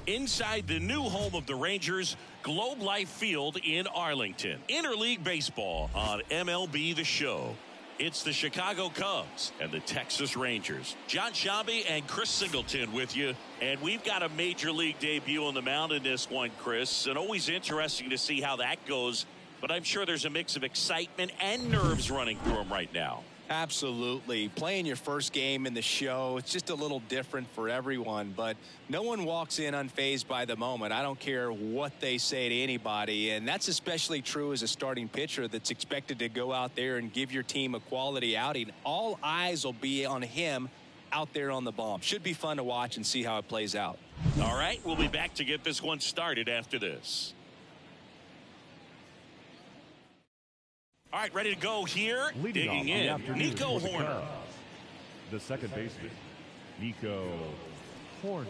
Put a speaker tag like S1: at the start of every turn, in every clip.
S1: inside the new home of the Rangers, Globe Life Field in Arlington. Interleague baseball on MLB The Show. It's the Chicago Cubs and the Texas Rangers. John Shambi and Chris Singleton with you. And we've got a major league debut on the mound in this one, Chris. And always interesting to see how that goes. But I'm sure there's a mix of excitement and nerves running through him right now.
S2: Absolutely. Playing your first game in the show, it's just a little different for everyone, but no one walks in unfazed by the moment. I don't care what they say to anybody, and that's especially true as a starting pitcher that's expected to go out there and give your team a quality outing. All eyes will be on him out there on the bomb. Should be fun to watch and see how it plays out.
S1: All right, we'll be back to get this one started after this. All right, ready to go here.
S3: Leading
S1: digging in, Nico Hoerner.
S3: The second baseman, Nico Hoerner.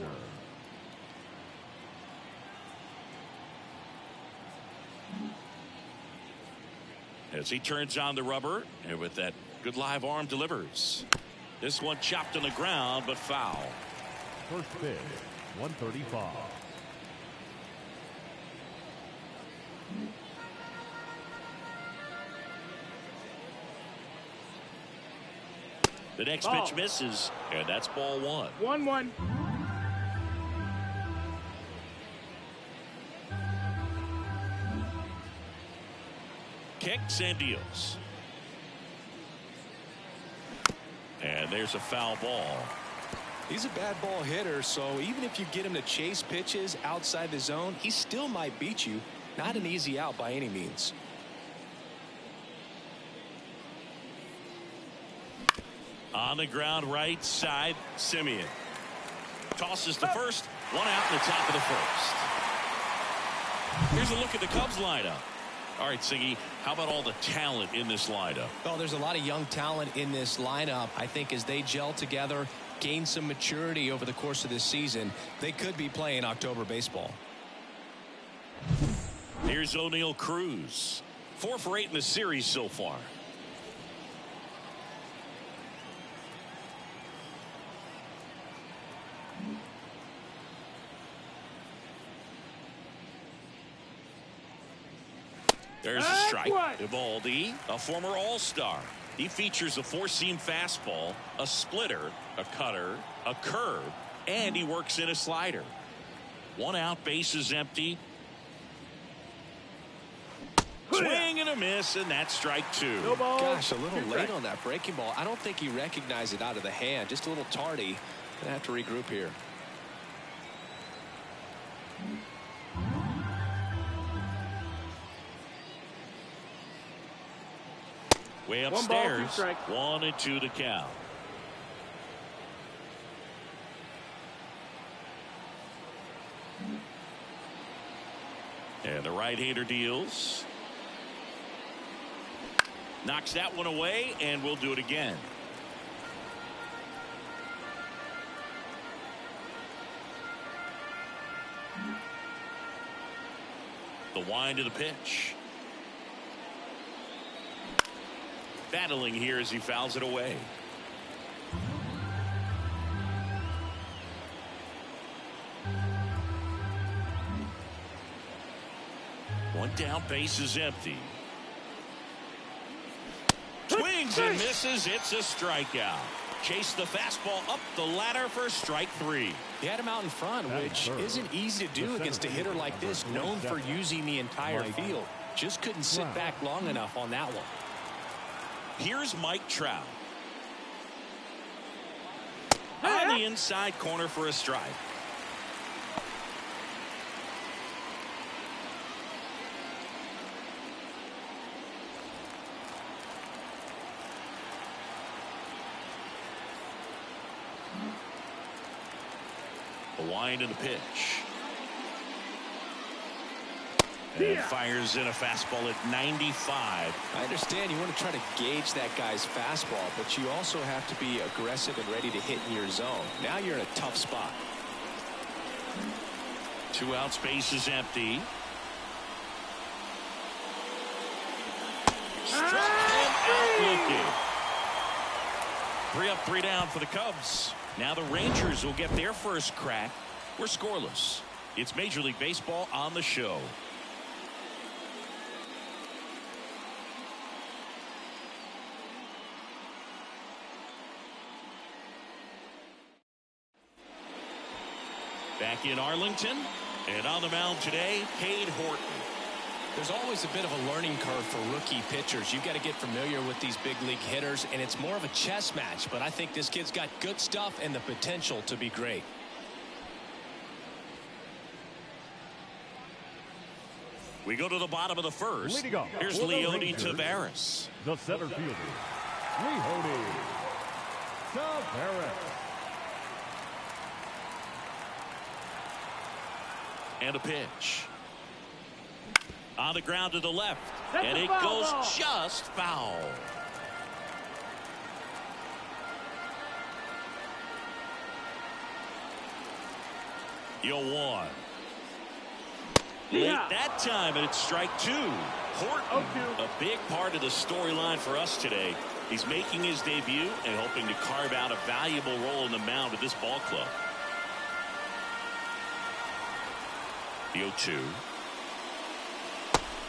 S1: As he turns on the rubber, and with that good live arm delivers. This one chopped on the ground, but foul.
S3: First pitch, 135.
S1: The next pitch misses, and that's ball one.
S4: 1-1.
S1: Kicks and deals. And there's a foul ball.
S2: He's a bad ball hitter, so even if you get him to chase pitches outside the zone, he still might beat you. Not an easy out by any means.
S1: On the ground right side, Simeon. Tosses to first. One out in the top of the first. Here's a look at the Cubs lineup. All right, Siggy, how about all the talent in this lineup?
S2: Well, there's a lot of young talent in this lineup. I think as they gel together, gain some maturity over the course of this season, they could be playing October baseball.
S1: Here's O'Neal Cruz. 4 for 8 in the series so far. There's a strike. Evaldi, a former All-Star. He features a 4-seam fastball, a splitter, a cutter, a curve, and he works in a slider. 1 out, bases empty. Swing and a miss, and that's strike 2.
S4: No ball.
S2: Gosh, a little late on that breaking ball. I don't think he recognized it out of the hand. Just a little tardy. Gonna have to regroup here.
S1: Way
S4: 1 ball, 2
S1: upstairs.
S4: strikes.
S1: 1-2 to count. And the right-hander deals. Knocks that one away, and we'll do it again. The wind of the pitch. Battling here as he fouls it away. One down, base is empty. Swings and misses. It's a strikeout. Chase the fastball up the ladder for strike 3.
S2: He had him out in front, which isn't easy to do against a hitter like this, known for using the entire field. Just couldn't sit back long enough on that one.
S1: Here's Mike Trout. On the inside corner for a strike. The wind of the pitch. And fires in a fastball at 95.
S2: I understand you want to try to gauge that guy's fastball, but you also have to be aggressive and ready to hit in your zone. Now you're in a tough spot.
S1: 2 outs, base is empty. Struck him out looking. 3 up, 3 down for the Cubs. Now the Rangers will get their first crack. We're scoreless. It's Major League Baseball on the show. Back in Arlington, and on the mound today, Cade Horton.
S2: There's always a bit of a learning curve for rookie pitchers. You've got to get familiar with these big league hitters, and it's more of a chess match. But I think this kid's got good stuff and the potential to be great.
S1: We go to the bottom of the first. Here's Leody Taveras.
S3: The center fielder, Leody Taveras.
S1: And a pitch. On the ground to the left. And it goes just foul. one. Late that time, and it's strike two. Horton, a big part of the storyline for us today. He's making his debut and hoping to carve out a valuable role in the mound of this ball club. The 0-2.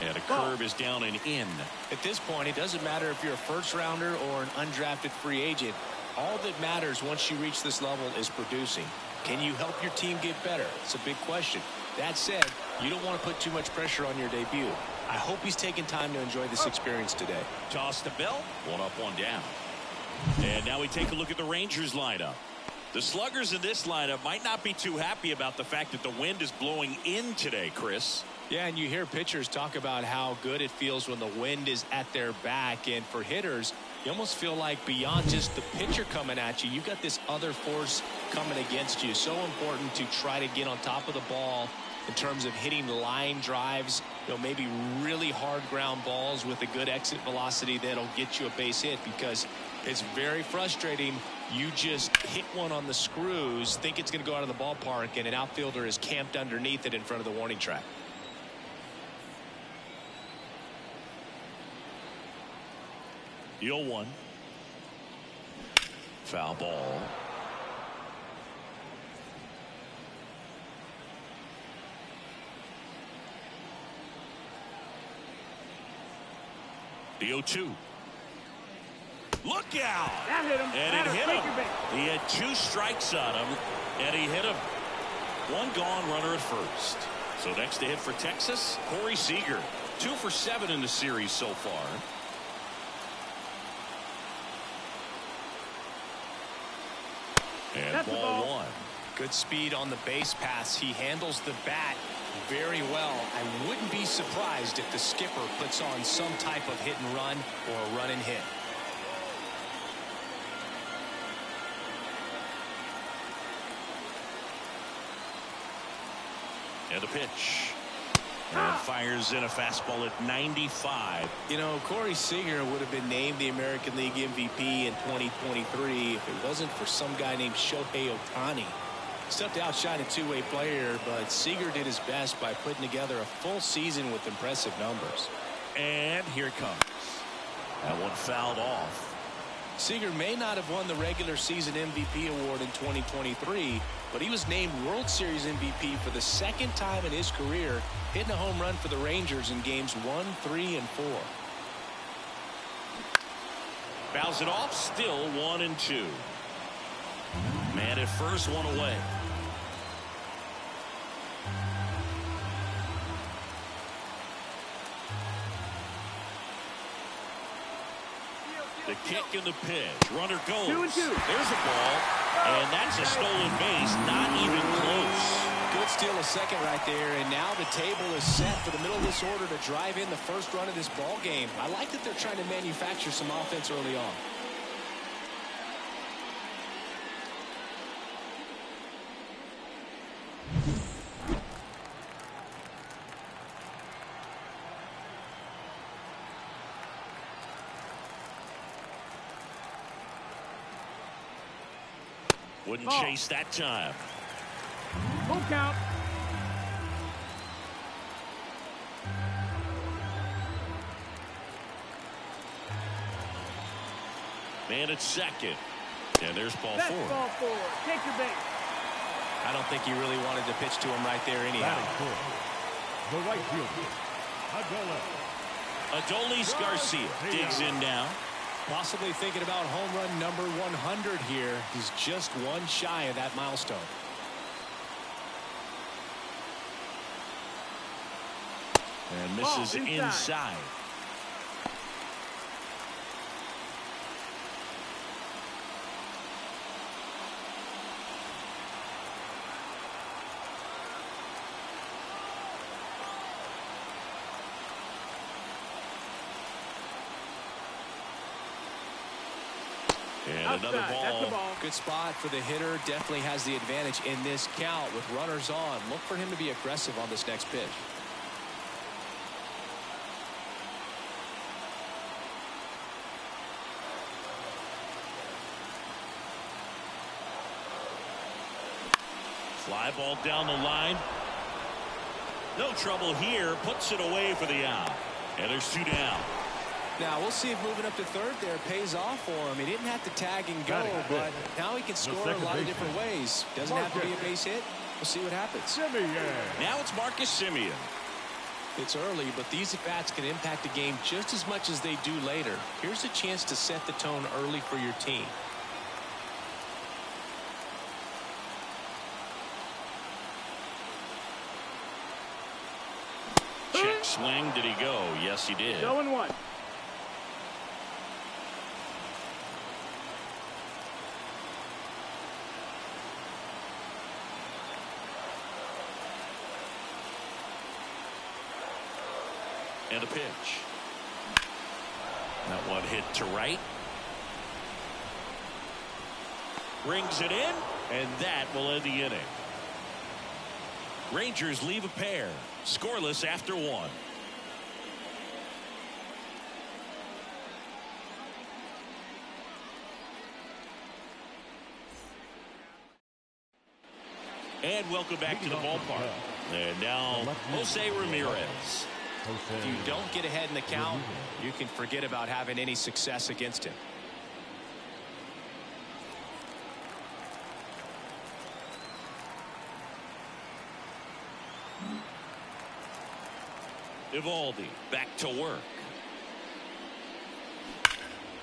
S1: And a curve is down and in.
S2: At this point, it doesn't matter if you're a first rounder or an undrafted free agent. All that matters once you reach this level is producing. Can you help your team get better? It's a big question. That said, you don't want to put too much pressure on your debut. I hope he's taking time to enjoy this experience today.
S1: Toss to Bell. One up, one down. And now we take a look at the Rangers lineup. The sluggers in this lineup might not be too happy about the fact that the wind is blowing in today, Chris.
S2: Yeah, and you hear pitchers talk about how good it feels when the wind is at their back. And for hitters, you almost feel like beyond just the pitcher coming at you, you've got this other force coming against you. So important to try to get on top of the ball in terms of hitting line drives, maybe really hard ground balls with a good exit velocity that'll get you a base hit, because it's very frustrating. You just hit one on the screws, think it's going to go out of the ballpark, and an outfielder is camped underneath it in front of the warning track.
S1: The 0-1. Foul ball. The 0-2. Look out!
S4: That hit him.
S1: And it hit him. He had two strikes on him, and he hit him. One gone runner at first. So next to hit for Texas, Corey Seager. 2 for 7 in the series so far. And ball one.
S2: Good speed on the base pass. He handles the bat very well. I wouldn't be surprised if the skipper puts on some type of hit and run or a run and hit.
S1: And the pitch. And fires in a fastball at 95.
S2: Corey Seager would have been named the American League MVP in 2023 if it wasn't for some guy named Shohei Ohtani. It's tough to outshine a two-way player, but Seager did his best by putting together a full season with impressive numbers.
S1: And here it comes. That one fouled off.
S2: Seager may not have won the regular season MVP award in 2023, but he was named World Series MVP for the second time in his career, hitting a home run for the Rangers in games 1, 3, and 4.
S1: Fouls it off, still 1-2. Man at first, one away. The kick and the pitch. Runner goes.
S4: 2-2.
S1: There's a ball. And that's a stolen base. Not even close.
S2: Good steal a second right there. And now the table is set for the middle of this order to drive in the first run of this ball game. I like that they're trying to manufacture some offense early on.
S1: Wouldn't chase that time.
S4: Full count.
S1: Man at second. And there's ball
S4: That's
S1: four.
S4: ball four. Take your base.
S2: I don't think he really wanted to pitch to him right there anyhow.
S3: The right fielder,
S1: Adolis Garcia digs in now.
S2: Possibly thinking about home run number 100 here. He's just one shy of that milestone.
S1: And misses inside. And another ball.
S4: That's the ball.
S2: Good spot for the hitter. Definitely has the advantage in this count with runners on. Look for him to be aggressive on this next pitch.
S1: Fly ball down the line. No trouble here. Puts it away for the out. And there's 2 down.
S2: Now we'll see if moving up to third there pays off for him. He didn't have to tag and go, but now he can score a lot of different ways. Doesn't have to be a base hit. We'll see what happens.
S1: Now it's Marcus Semien.
S2: It's early, but these at-bats can impact the game just as much as they do later. Here's a chance to set the tone early for your team.
S1: Check swing. Did he go? Yes, he did.
S4: 0-1.
S1: And a pitch. That one hit to right. Brings it in, and that will end the inning. Rangers leave a pair. Scoreless after 1. And welcome back to the ballpark. And now Jose Ramirez.
S2: If you don't get ahead in the count, you can forget about having any success against him.
S1: Evaldi back to work.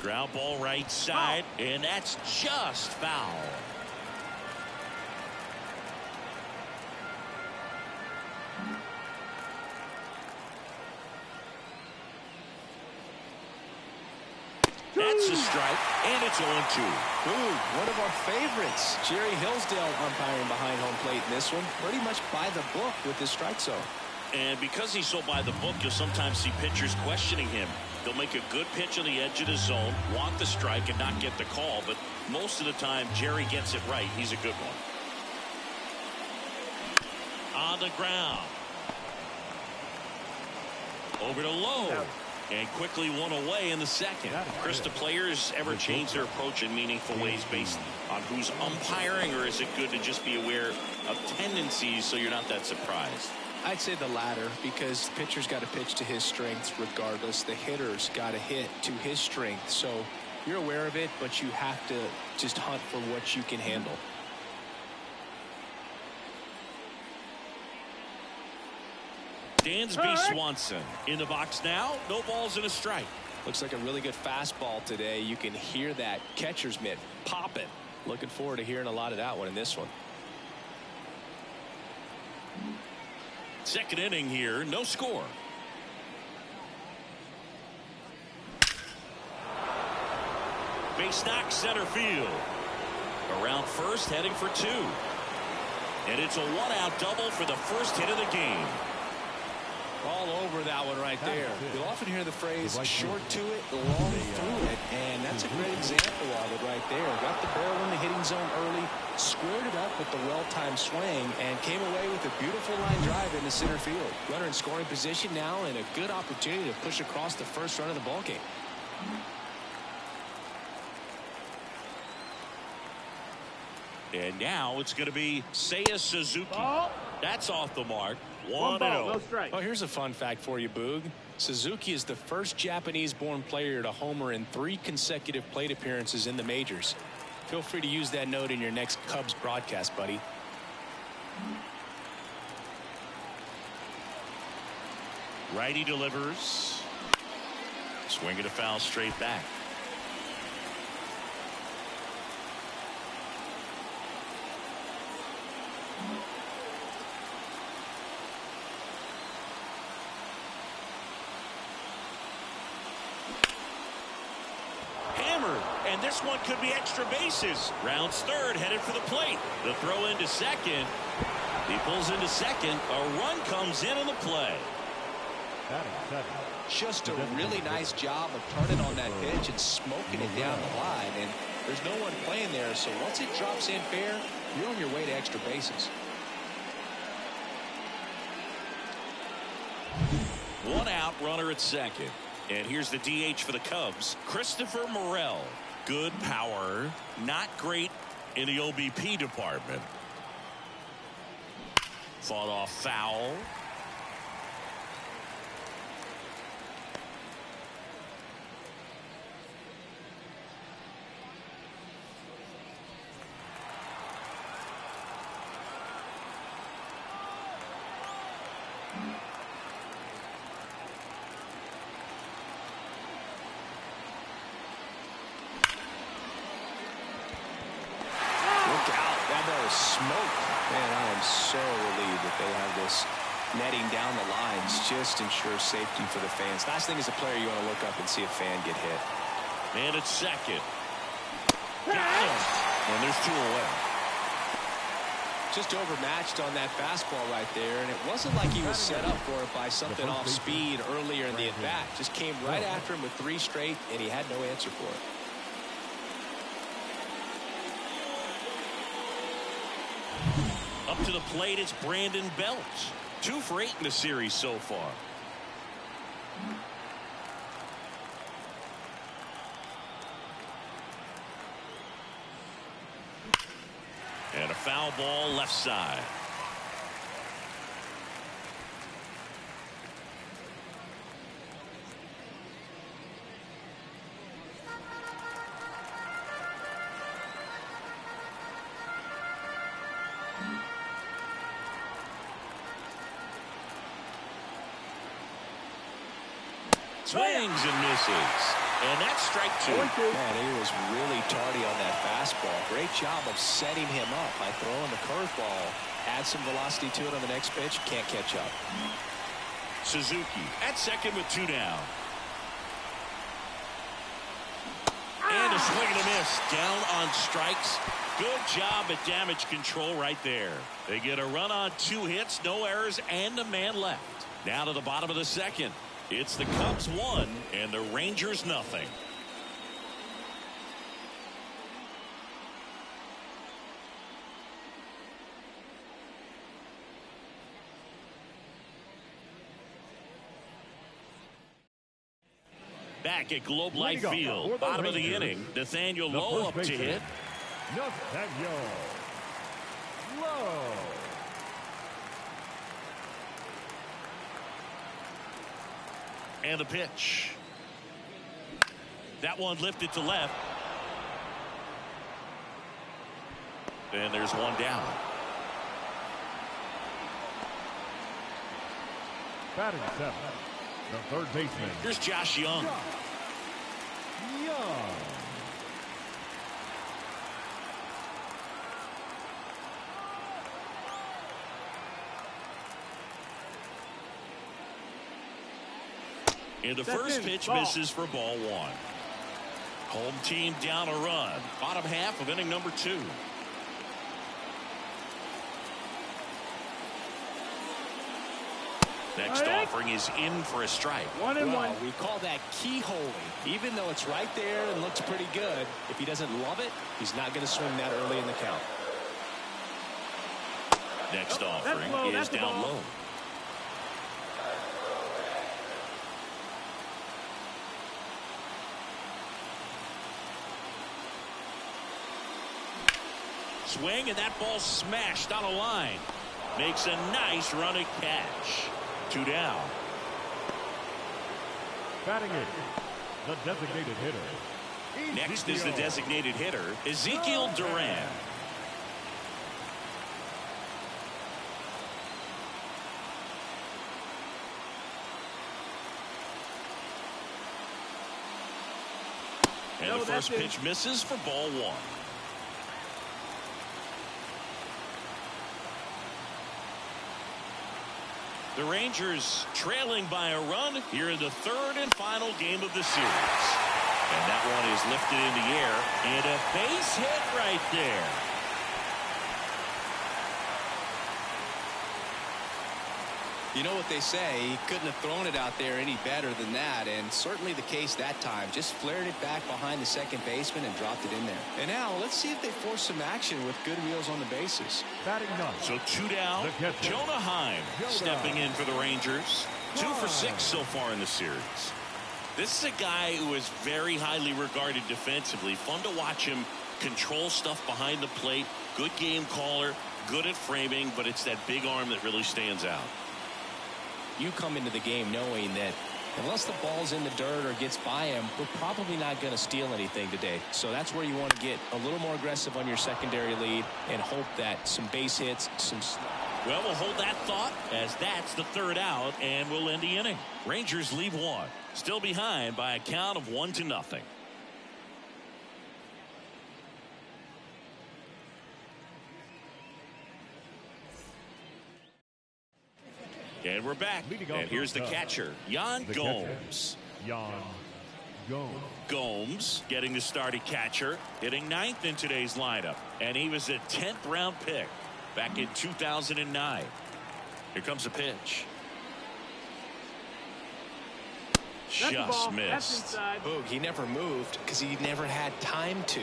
S1: Ground ball right side, and that's just foul. That's a strike, and it's 0-2.
S2: Ooh, one of our favorites. Jerry Hillsdale umpiring behind home plate in this one. Pretty much by the book with his strike zone.
S1: And because he's so by the book, you'll sometimes see pitchers questioning him. They'll make a good pitch on the edge of the zone, want the strike, and not get the call. But most of the time, Jerry gets it right. He's a good one. On the ground. Over to Lowe. And quickly one away in the second. Chris, do players ever change their approach in meaningful ways based on who's umpiring, or is it good to just be aware of tendencies so you're not that surprised?
S2: I'd say the latter, because the pitcher's got to pitch to his strengths regardless. The hitter's got to hit to his strength. So you're aware of it, but you have to just hunt for what you can handle.
S1: Dansby Swanson in the box now. No balls and a strike.
S2: Looks like a really good fastball today. You can hear that catcher's mitt popping. Looking forward to hearing a lot of that one in this one.
S1: Second inning here, no score. Base knock center field. Around first, heading for 2. And it's a 1-out double for the first hit of the game.
S2: All over that one right there. You'll often hear the phrase short to it, long through it, and that's a great example of it right there. Got the barrel in the hitting zone early, squared it up with the well-timed swing, and came away with a beautiful line drive into center field. Runner in scoring position now, and a good opportunity to push across the first run of the ballgame.
S1: And now it's going to be Seiya Suzuki. That's off the mark. 1-0.
S4: No strike.
S2: Oh, here's a fun fact for you, Boog. Suzuki is the first Japanese-born player to homer in 3 consecutive plate appearances in the majors. Feel free to use that note in your next Cubs broadcast, buddy.
S1: Righty delivers. Swing and a foul straight back. Hammered, and this one could be extra bases. Rounds third, headed for the plate. The throw into second. He pulls into second. A run comes in on the play.
S2: Just a really nice job of turning on that pitch and smoking it down the line. And there's no one playing there, so once it drops in fair, you're on your way to extra bases.
S1: One out, runner at second. And here's the DH for the Cubs, Christopher Morel. Good power, not great in the OBP department. Fought off foul.
S2: Smoked. Man, I am so relieved that they have this netting down the lines. Just ensures safety for the fans. Last thing as a player, you want to look up and see a fan get hit.
S1: Man at second. Got him. And there's two away.
S2: Just overmatched on that fastball right there, and it wasn't like he was set up for it by something off speed earlier in the at-bat. Just came right after him with 3 straight, and he had no answer for it.
S1: Up to the plate, it's Brandon Belt. 2 for 8 in the series so far. And a foul ball left side. Swings and misses. And that's strike 2.
S2: Man, he was really tardy on that fastball. Great job of setting him up by throwing the curveball. Add some velocity to it on the next pitch. Can't catch up.
S1: Suzuki at second with 2 down. And a swing and a miss. Down on strikes. Good job at damage control right there. They get a run on 2 hits, no errors, and a man left. Now to the bottom of the second. It's the Cubs 1 and the Rangers nothing. Back at Globe Life Field, bottom of the inning, Nathaniel Lowe up to hit.
S3: Nathaniel Lowe.
S1: And the pitch. That one lifted to left. And there's 1 down.
S3: Batting 7th, the third baseman.
S1: Here's Josh Young.
S3: Young.
S1: And the first pitch misses for ball 1. Home team down a run. Bottom half of inning number 2. Next offering is in for a strike.
S4: 1-1.
S2: We call that keyholing. Even though it's right there and looks pretty good, if he doesn't love it, he's not going to swing that early in the count.
S1: Next offering is down low. Swing, and that ball smashed on a line. Makes a nice running catch. 2 down.
S3: Batting 8, the designated hitter.
S1: Next is the designated hitter, Ezekiel Duran. And the first pitch misses for ball one. The Rangers trailing by a run here in the third and final game of the series. And that one is lifted in the air, and a base hit right there.
S2: You know what they say, he couldn't have thrown it out there any better than that, and certainly the case that time. Just flared it back behind the second baseman and dropped it in there. And now let's see if they force some action with good wheels on the bases.
S3: Batting ninth.
S1: So 2 down. Jonah Heim stepping in for the Rangers. 2 for 6 so far in the series. This is a guy who is very highly regarded defensively. Fun to watch him control stuff behind the plate. Good game caller, good at framing, but it's that big arm that really stands out.
S2: You come into the game knowing that unless the ball's in the dirt or gets by him, we're probably not going to steal anything today. So that's where you want to get a little more aggressive on your secondary lead and hope that some base hits,
S1: Well, we'll hold that thought as that's the third out, and we'll end the inning. Rangers leave one, still behind by a count of 1-0. And we're back. And here's the catcher, Yan Gomes.
S3: Yan Gomes.
S1: Gomes getting the start at catcher, hitting ninth in today's lineup. And he was a 10th round pick back in 2009. Here comes a pitch. Just missed.
S2: Boog, he never moved because he never had time to.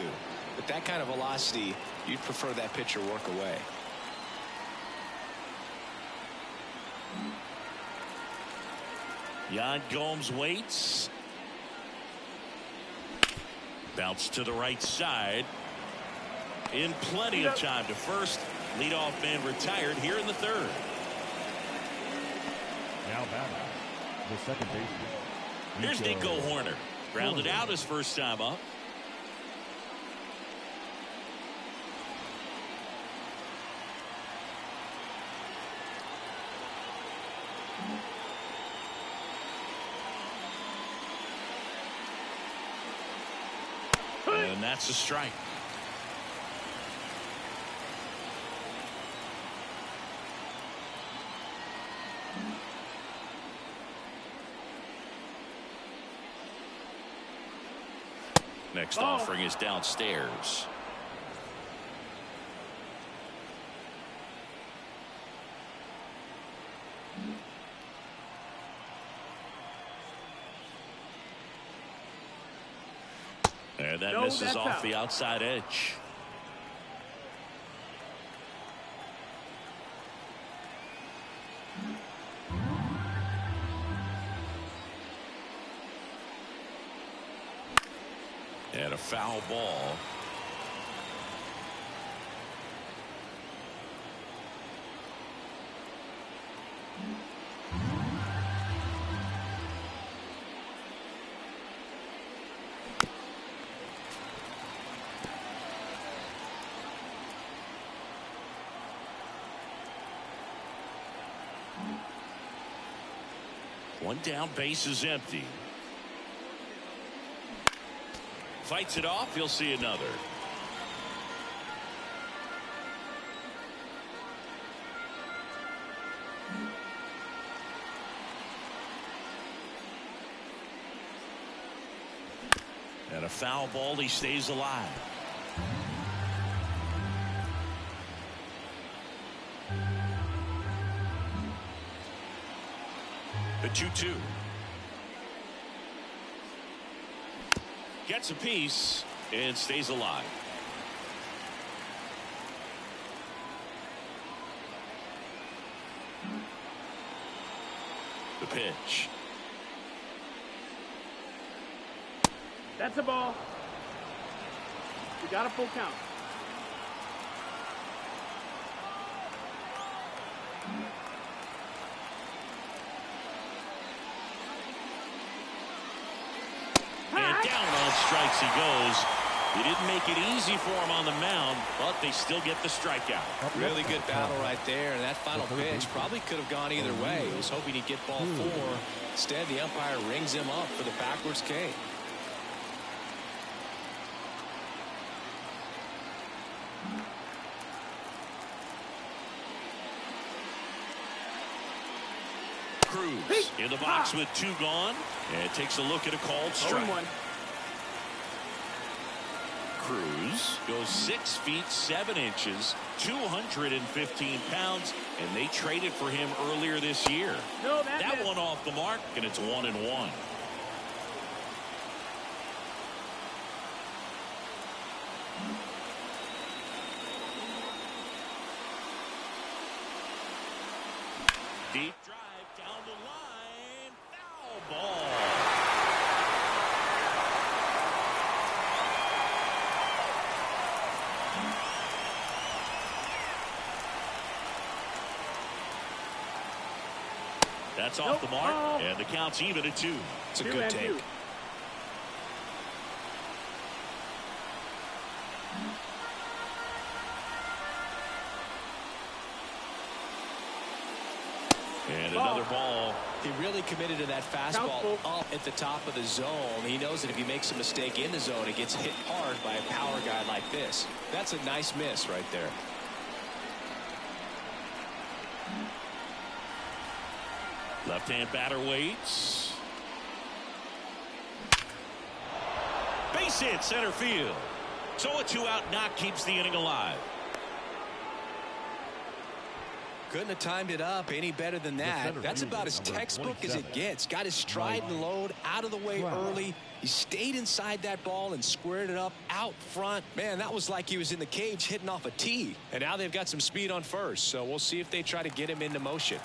S2: With that kind of velocity, you'd prefer that pitcher work away.
S1: Yan Gomes waits. Bounce to the right side. In plenty of time to first. Leadoff man retired here in the third.
S3: Now batting, the second baseman.
S1: Here's Nico Horner. Grounded out his first time up. And that's a strike. Next offering is downstairs. And that misses off the outside edge. And a foul ball. One down, base is empty. Fights it off, he'll see another. And a foul ball, he stays alive. The 2-2. Gets a piece and stays alive. The pitch.
S4: That's a ball. We got a full count.
S1: Strikes he goes. He didn't make it easy for him on the mound, but they still get the strikeout.
S2: Really good battle right there, and that final pitch probably could have gone either way. He was hoping he'd get ball 4. Instead, the umpire rings him up for the backwards K.
S1: Cruz in the box with 2 gone, and takes a look at a called strike.
S4: 0-1.
S1: Cruz goes 6 feet 7 inches, 215 pounds, and they traded for him earlier this year.
S4: No,
S1: That one off the mark, and it's 1-1. Deep drive down the line. Foul ball. That's off the mark, and the count's even at 2.
S2: It's a good take.
S4: 2.
S1: And another ball.
S2: He really committed to that fastball up at the top of the zone. He knows that if he makes a mistake in the zone, it gets hit hard by a power guy like this. That's a nice miss right there.
S1: Left-hand batter waits. Base hit center field. So a 2-out knock keeps the inning alive.
S2: Couldn't have timed it up any better than that. That's about as textbook as it gets. Got his stride and load out of the way early. He stayed inside that ball and squared it up out front. Man, that was like he was in the cage hitting off a tee. And now they've got some speed on first, so we'll see if they try to get him into motion.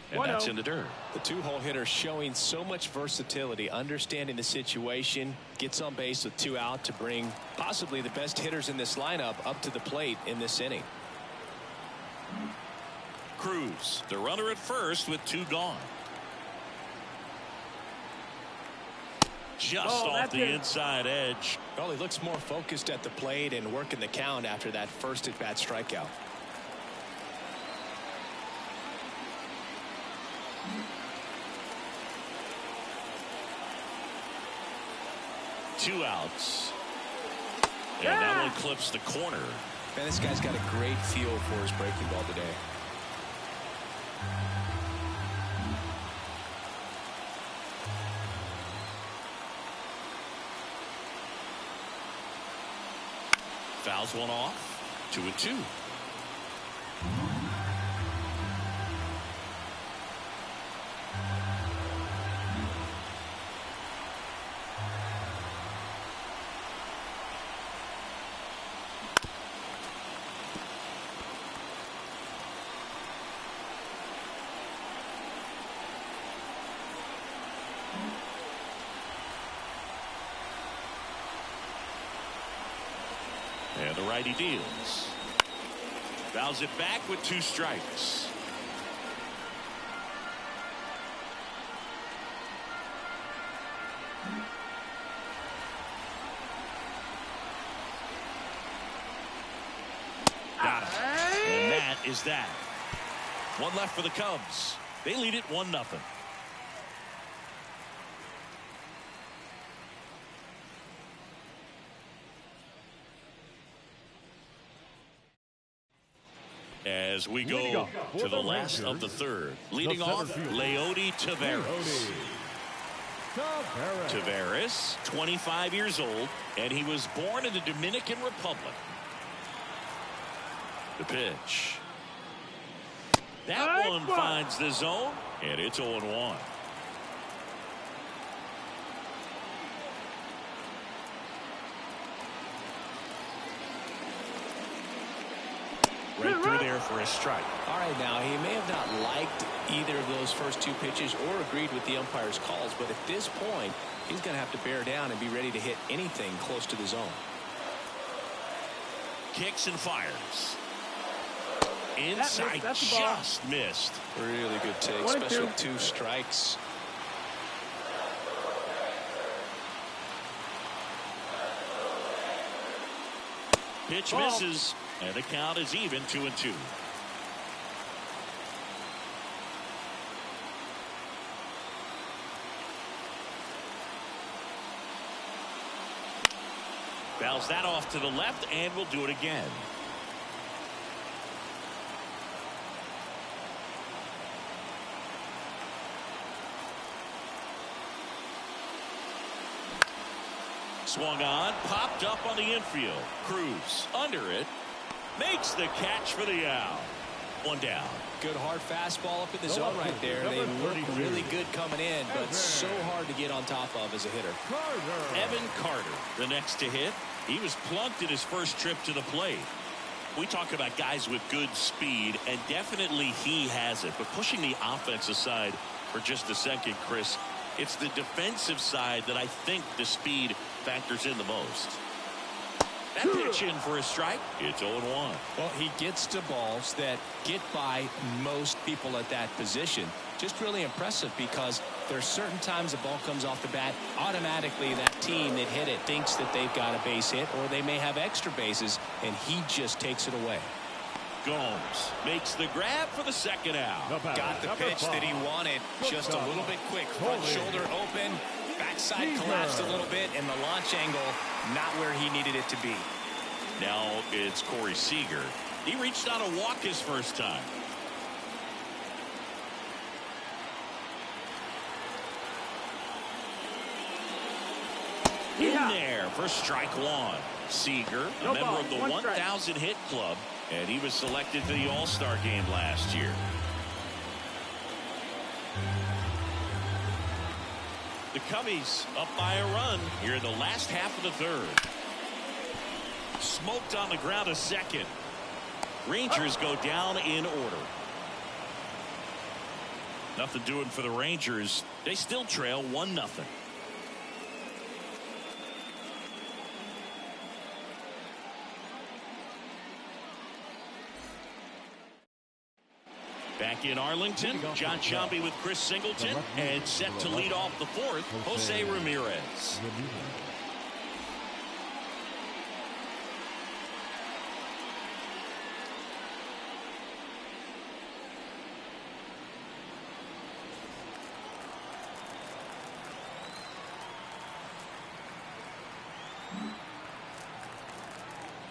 S1: And that's in the dirt.
S2: The 2-hole hitter showing so much versatility, understanding the situation, gets on base with 2 out to bring possibly the best hitters in this lineup up to the plate in this inning.
S1: Cruz, the runner at first with 2 gone. Just off the inside edge.
S2: Well, he looks more focused at the plate and working the count after that first at-bat strikeout.
S1: Two outs. And that one clips the corner.
S2: Man, this guy's got a great feel for his breaking ball today.
S1: Fouls one off. 2-2. And the righty deals. Fouls it back with 2 strikes. Got it. And that is that. One left for the Cubs. They lead it 1-0. As we go to the last of the third. Leading off, Leody Taveras. Taveras, 25 years old, and he was born in the Dominican Republic. The pitch. That one finds the zone, and it's 0-1. Right through there for a strike.
S2: All right, now, he may have not liked either of those first 2 pitches or agreed with the umpire's calls, but at this point, he's going to have to bear down and be ready to hit anything close to the zone.
S1: Kicks and fires. Inside, just missed.
S2: Really good take, especially with 2 strikes.
S1: Pitch misses, and the count is even 2-2. Fouls that off to the left and will do it again. Swung on, popped up on the infield. Cruz under it, makes the catch for the out. One down.
S2: Good hard fastball up in the zone right there. They look really good coming in, but so hard to get on top of as a hitter.
S1: Evan Carter, the next to hit. He was plunked in his first trip to the plate. We talk about guys with good speed, and definitely he has it. But pushing the offense aside for just a second, Chris, it's the defensive side that I think the speed factors in the most. That pitch in for a strike. It's 0-1.
S2: Well, he gets to balls that get by most people at that position. Just really impressive because there's certain times the ball comes off the bat, automatically that team that hit it thinks that they've got a base hit or they may have extra bases, and he just takes it away.
S1: Gomes makes the grab for the second out.
S2: Got the pitch that he wanted, just a little bit quick. Front shoulder open, backside collapsed a little bit, and the launch angle not where he needed it to be.
S1: Now it's Corey Seager. He reached on a walk his first time. In there for strike one. Seager, a member of the 1,000 hit club, and he was selected to the All-Star game last year. The Cubbies up by a run here in the last half of the third. Smoked on the ground a second. Rangers go down in order. Nothing doing for the Rangers. They still trail 1-0. Back in Arlington, John Sciambi with Chris Singleton, and set to lead off the fourth, Jose Ramirez.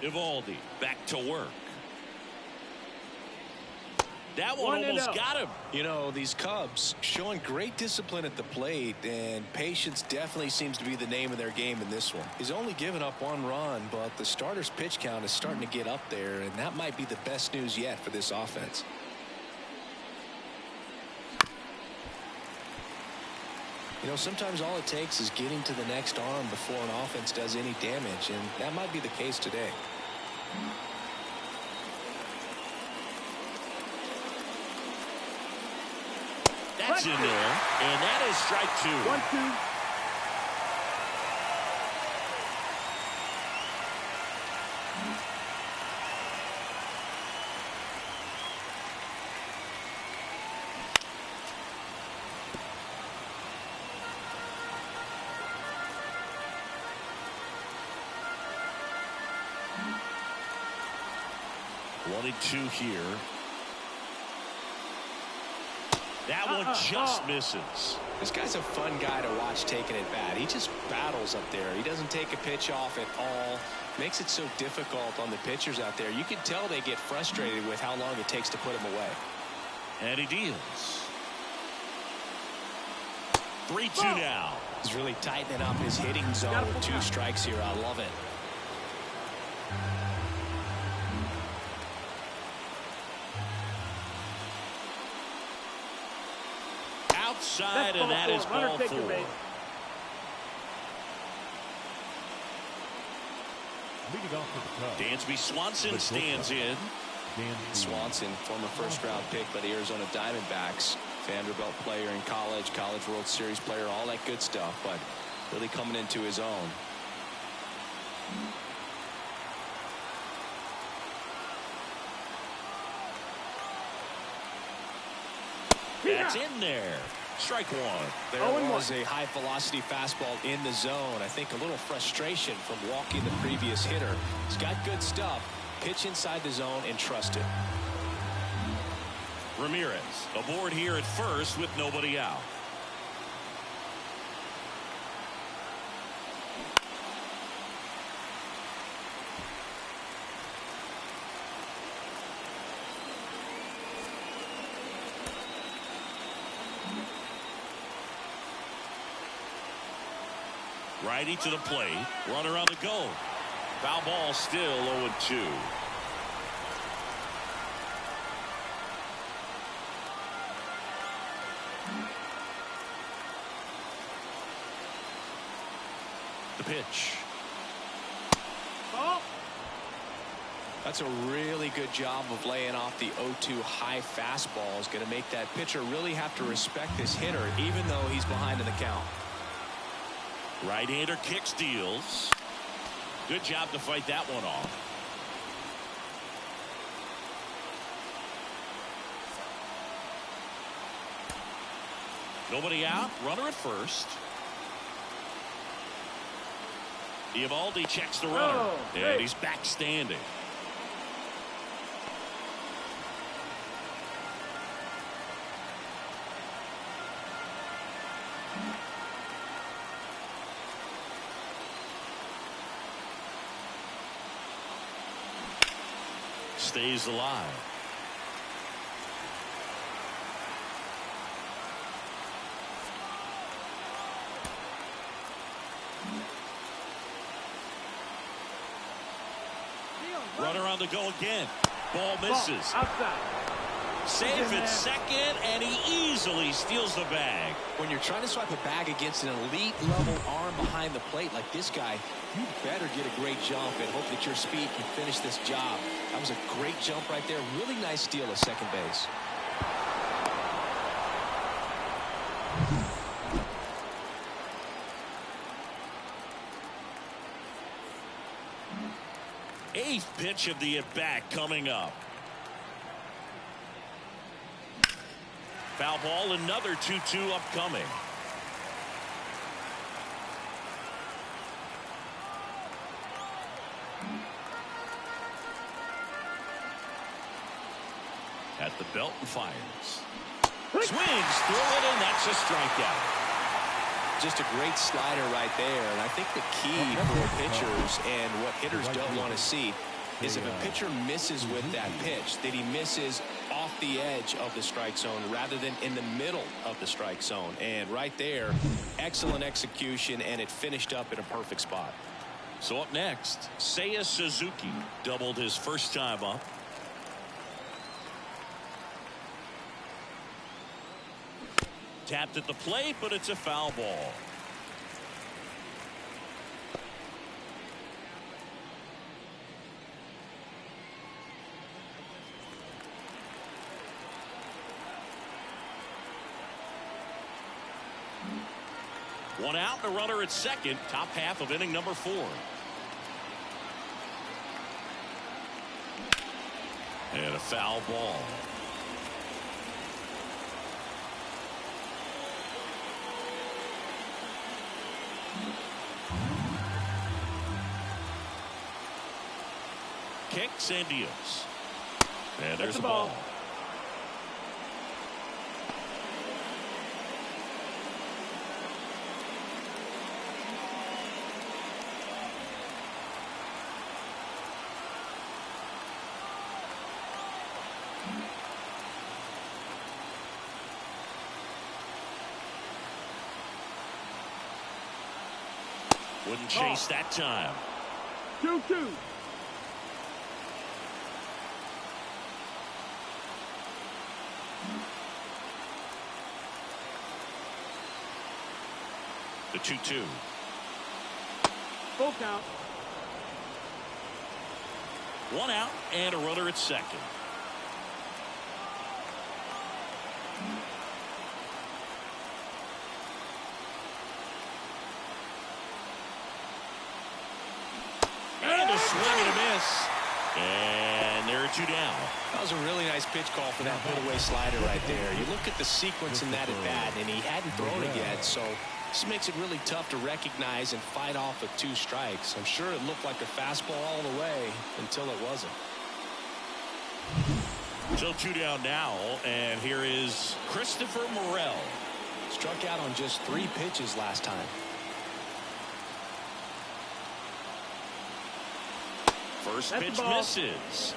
S1: Eovaldi back to work. That one almost got him.
S2: You know, these Cubs showing great discipline at the plate, and patience definitely seems to be the name of their game in this one. He's only given up 1 run, but the starter's pitch count is starting to get up there, and that might be the best news yet for this offense. You know, sometimes all it takes is getting to the next arm before an offense does any damage, and that might be the case today.
S1: That's in there, and that is strike 2.
S4: 1-2.
S1: One and two here. That one just misses.
S2: This guy's a fun guy to watch taking at bat. He just battles up there. He doesn't take a pitch off at all. Makes it so difficult on the pitchers out there. You can tell they get frustrated with how long it takes to put him away.
S1: And he deals. 3-2 now.
S2: He's really tightening up his hitting zone with 2 strikes here. I love it.
S1: Outside, and that is ball 4.
S3: Leading off for the Cubs,
S1: Dansby Swanson stands in.
S2: Swanson, former first-round pick by the Arizona Diamondbacks, Vanderbilt player in college, College World Series player, all that good stuff, but really coming into his own.
S1: That's in there. Strike 1.
S2: There was a high-velocity fastball in the zone. I think a little frustration from walking the previous hitter. He's got good stuff. Pitch inside the zone and trust it.
S1: Ramirez aboard here at first with nobody out. Righty to the plate. Runner on the go. Foul ball, still 0-2. The pitch.
S4: Ball.
S2: That's a really good job of laying off the 0-2 high fastball. Is going to make that pitcher really have to respect this hitter, even though he's behind in the count.
S1: Right-hander kicks, deals. Good job to fight that one off. Nobody out. Runner at first. Eovaldi checks the runner.
S4: Oh,
S1: and
S4: hey.
S1: he's back standing. Stays alive. Runner on the go again. Ball misses.
S4: Outside.
S1: Safe at second, and he easily steals the bag.
S2: When you're trying to swipe a bag against an elite level arm behind the plate like this guy, you better get a great jump and hope that your speed can finish this job. That was a great jump right there. Really nice steal at second base.
S1: Eighth pitch of the at-bat coming up. Foul ball, another 2-2 upcoming. At the belt and fires. Swings through it, and that's a strikeout.
S2: Just a great slider right there. And I think the key for pitchers and what hitters don't want to see is if a pitcher misses with that pitch, that he misses off the edge of the strike zone rather than in the middle of the strike zone. And right there, excellent execution, and it finished up in a perfect spot.
S1: So up next, Seiya Suzuki doubled his first time up. Tapped at the plate, but it's a foul ball. One out and a runner at second. Top half of inning number 4. And a foul ball. Kicks and deals. And there's the ball. Wouldn't chase that time.
S4: 2-2.
S1: The 2-2.
S4: Full count.
S1: One out and a runner at second. And a swing and a miss. And there are 2 down.
S2: That was a really nice pitch call for that put-away slider right there. You look at the sequence in that at-bat, and he hadn't thrown it yet, so this makes it really tough to recognize and fight off with 2 strikes. I'm sure it looked like a fastball all the way until it wasn't.
S1: Still 2 down now, and here is Christopher Morel.
S2: Struck out on just 3 pitches last time.
S1: First
S4: That's
S1: pitch
S4: the ball.
S1: misses.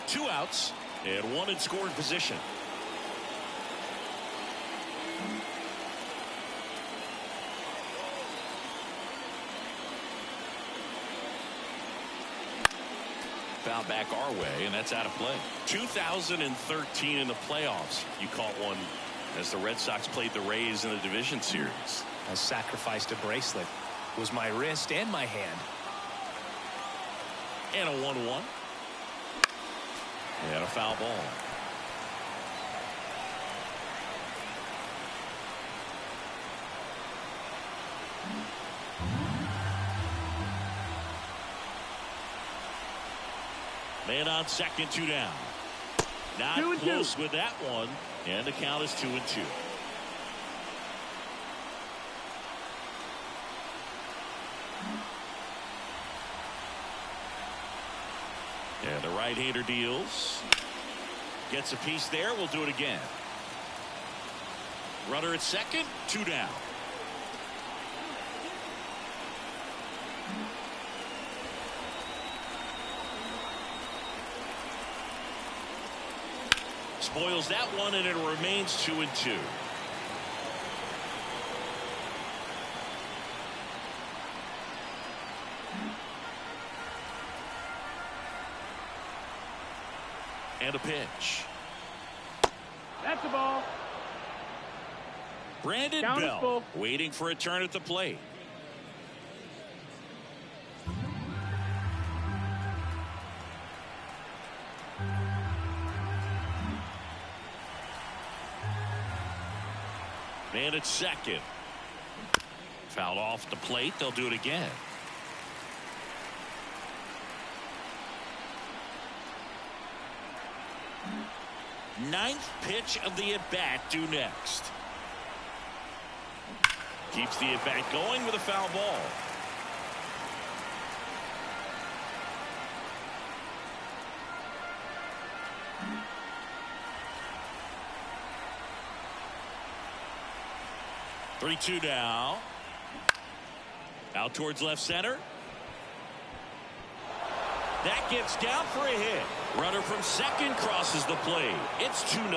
S1: Two outs. And one in scoring position. Foul back our way, and that's out of play. 2013 in the playoffs, you caught one as the Red Sox played the Rays in the division series.
S2: I sacrificed a bracelet. It was my wrist and my hand.
S1: And a 1-1. And a foul ball. Man on second, 2 down. Not close with that one. And the count is 2-2. And the right-hander deals. Gets a piece there. We'll do it again. Runner at second, 2 down. Spoils that one, and it remains 2-2. And a pitch.
S4: That's the ball.
S1: Brandon Bell waiting for a turn at the plate. Man at second. Fouled off the plate. They'll do it again. Ninth pitch of the at-bat due next. Keeps the at-bat going with a foul ball. Three-two now. Out towards left center. That gets down for a hit. Runner from second crosses the plate. It's 2-0.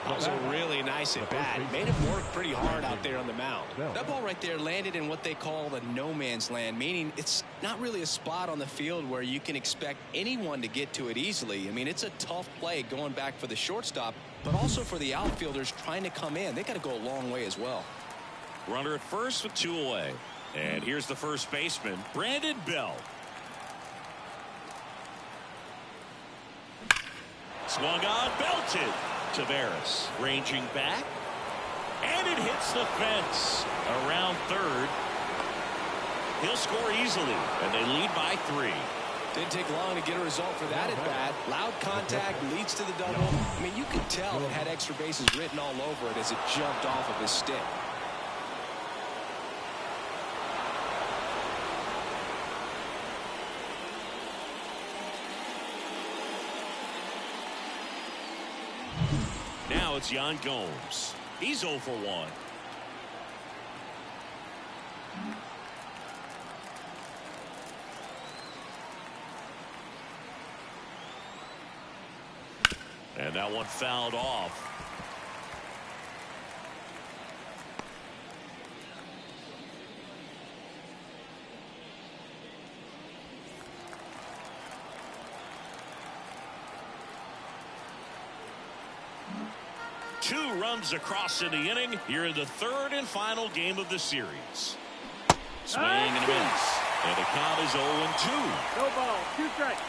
S2: That was a really nice at bat. Made him work pretty hard out there on the mound. That ball right there landed in what they call the no man's land, meaning it's not really a spot on the field where you can expect anyone to get to it easily. I mean, it's a tough play going back for the shortstop, but also for the outfielders trying to come in. They got to go a long way as well.
S1: Runner at first with 2 away. And here's the first baseman, Brandon Bell. Swung on, belted. Taveras ranging back. And it hits the fence around third. He'll score easily, and they lead by 3.
S2: Didn't take long to get a result for that at bat. Loud contact leads to the double. I mean, you could tell it had extra bases written all over it as it jumped off of his stick.
S1: Now it's Yan Gomes. He's 0 for 1. And that one fouled off. Two runs across in the inning here in the third and final game of the series. Swing and a miss. And the count is 0-2.
S4: No ball, 2 strikes.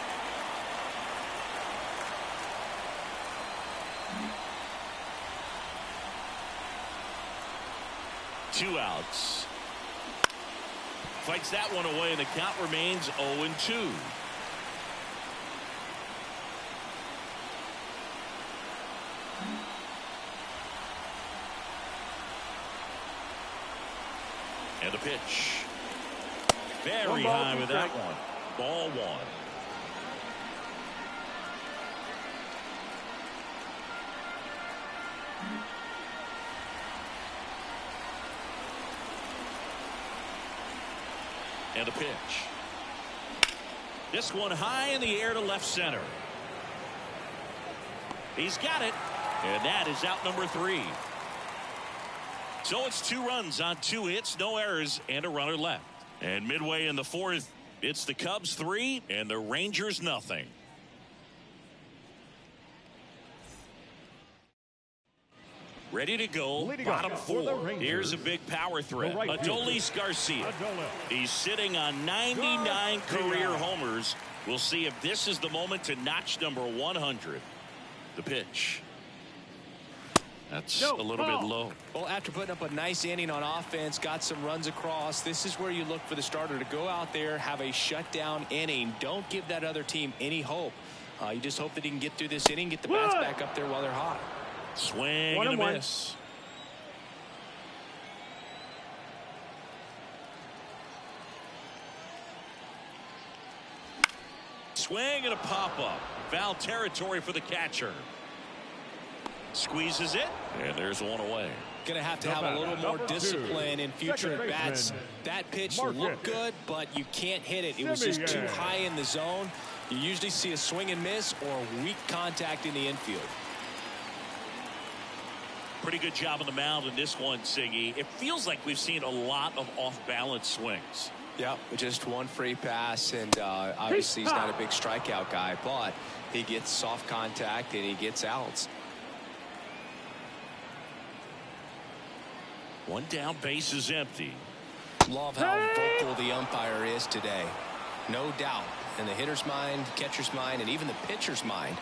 S1: Two outs. Fights that one away, and the count remains 0-2. And a pitch. Very high with that one. Ball 1. And a pitch. This one high in the air to left center. He's got it. And that is out number 3. So it's 2 runs on 2 hits, no errors, and a runner left. And midway in the 4th, it's the Cubs 3 and the Rangers nothing. Ready to go, bottom 4. Here's a big power threat. Adolis Garcia. He's sitting on 99 career homers. We'll see if this is the moment to notch number 100. The pitch. That's a little bit low.
S2: Well, after putting up a nice inning on offense, got some runs across, this is where you look for the starter to go out there, have a shutdown inning. Don't give that other team any hope. You just hope that he can get through this inning, get the bats back up there while they're hot.
S1: Swing and a miss. Swing and a pop-up. Foul territory for the catcher. Squeezes it, and there's one away.
S2: Going to have a little more discipline in future at-bats. That pitch looked good, but you can't hit it. It was just too high in the zone. You usually see a swing and miss or weak contact in the infield.
S1: Pretty good job on the mound in this one, Siggy. It feels like we've seen a lot of off-balance swings.
S2: Yeah, just one free pass, and obviously he's not a big strikeout guy, but he gets soft contact and he gets outs.
S1: One down, base is empty.
S2: Love how vocal the umpire is today. No doubt in the hitter's mind, catcher's mind, and even the pitcher's mind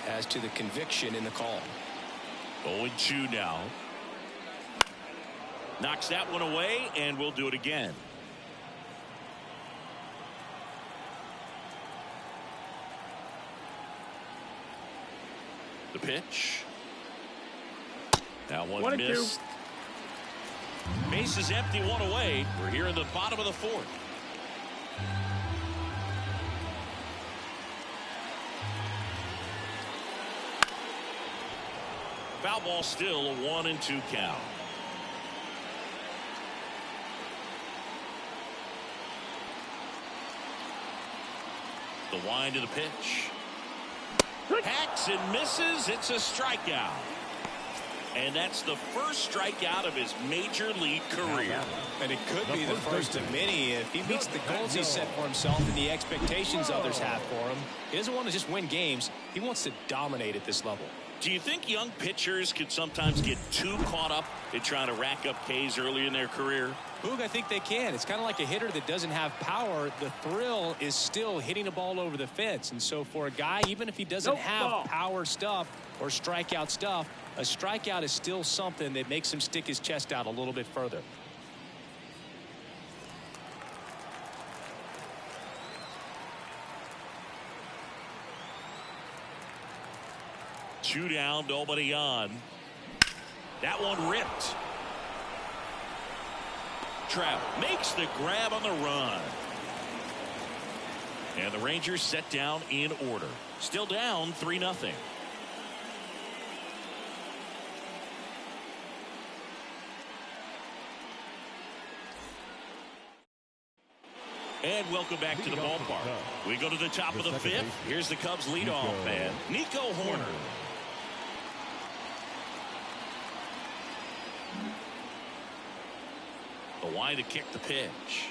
S2: as to the conviction in the call.
S1: 0-2 now. Knocks that one away, and we'll do it again. The pitch. That one missed. Base is empty, one away. We're here in the bottom of the 4th. Foul ball, still a 1-2 count. The wind of the pitch. Hacks and misses. It's a strikeout. And that's the first strikeout of his major league career.
S2: And it could be the first of many if he meets the goals he set for himself and the expectations others have for him. He doesn't want to just win games. He wants to dominate at this level.
S1: Do you think young pitchers could sometimes get too caught up in trying to rack up Ks early in their career?
S2: Boog, I think they can. It's kind of like a hitter that doesn't have power. The thrill is still hitting a ball over the fence. And so for a guy, even if he doesn't have power stuff or strikeout stuff, a strikeout is still something that makes him stick his chest out a little bit further.
S1: Two down, nobody on. That one ripped. Trout makes the grab on the run. And the Rangers set down in order. Still down 3-0. And welcome back to the ballpark. We go to the top of the 5th. Here's the Cubs leadoff man, Nico Horner. The wide to kick the pitch.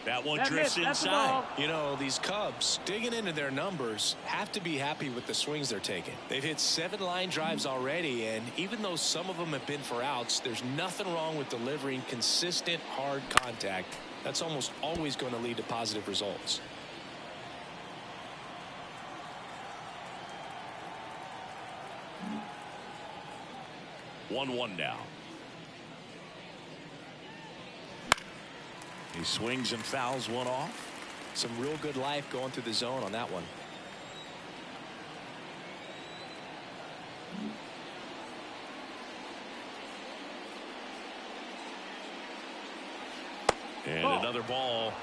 S1: That one drifts inside.
S2: You know, these Cubs digging into their numbers have to be happy with the swings they're taking. They've hit 7 line drives already, and even though some of them have been for outs, there's nothing wrong with delivering consistent hard contact. That's almost always going to lead to positive results.
S1: One now. He swings and fouls one off.
S2: Some real good life going through the zone on that one.
S1: And another ball.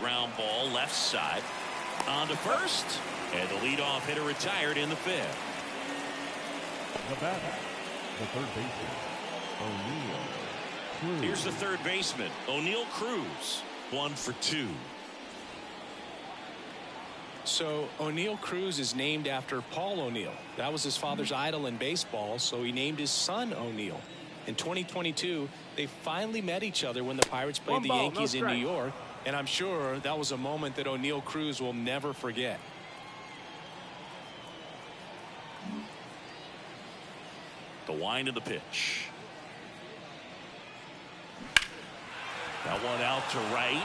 S1: Ground ball left side. On to first. And the leadoff hitter retired in the fifth.
S3: The batter, the third baseman, O'Neill Cruz.
S1: Here's the third baseman, O'Neill Cruz. 1 for 2.
S2: So O'Neill Cruz is named after Paul O'Neill. That was his father's idol in baseball, so he named his son O'Neill. In 2022, they finally met each other when the Pirates played the Yankees in New York, and I'm sure that was a moment that O'Neill Cruz will never forget.
S1: The wind of the pitch. That one out to right.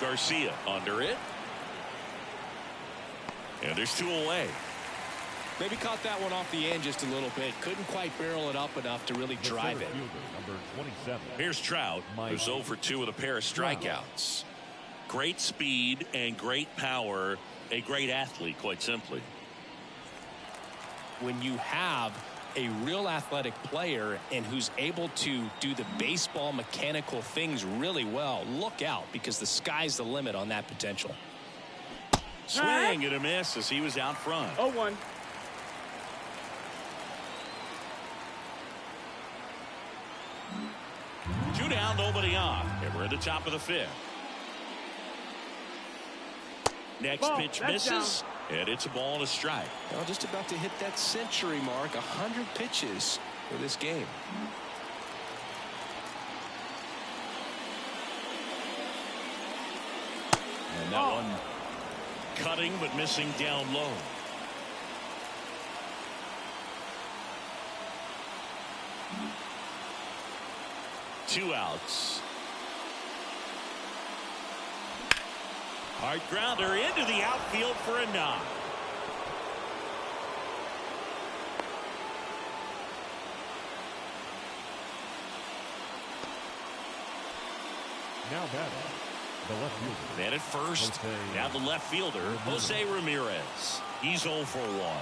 S1: Garcia under it. And there's 2 away.
S2: Maybe caught that one off the end just a little bit. Couldn't quite barrel it up enough to really drive it.
S3: Number 27.
S1: Here's Trout, who's 0 for 2 with a pair of strikeouts. Great speed and great power. A great athlete, quite simply.
S2: When you have a real athletic player and who's able to do the baseball mechanical things really well, look out, because the sky's the limit on that potential.
S1: Swing and a miss as he was out front.
S4: 0-1.
S1: Two down, nobody on. And we're at the top of the fifth. Next pitch misses. And it's a ball and a strike.
S2: Well, just about to hit that century mark. 100 pitches for this game.
S1: And that one cutting but missing down low. Two outs. Hard grounder into the outfield for a knock.
S3: Now batting, the left fielder.
S1: Man at first. Now the left fielder, Jose Ramirez. He's 0 for 1.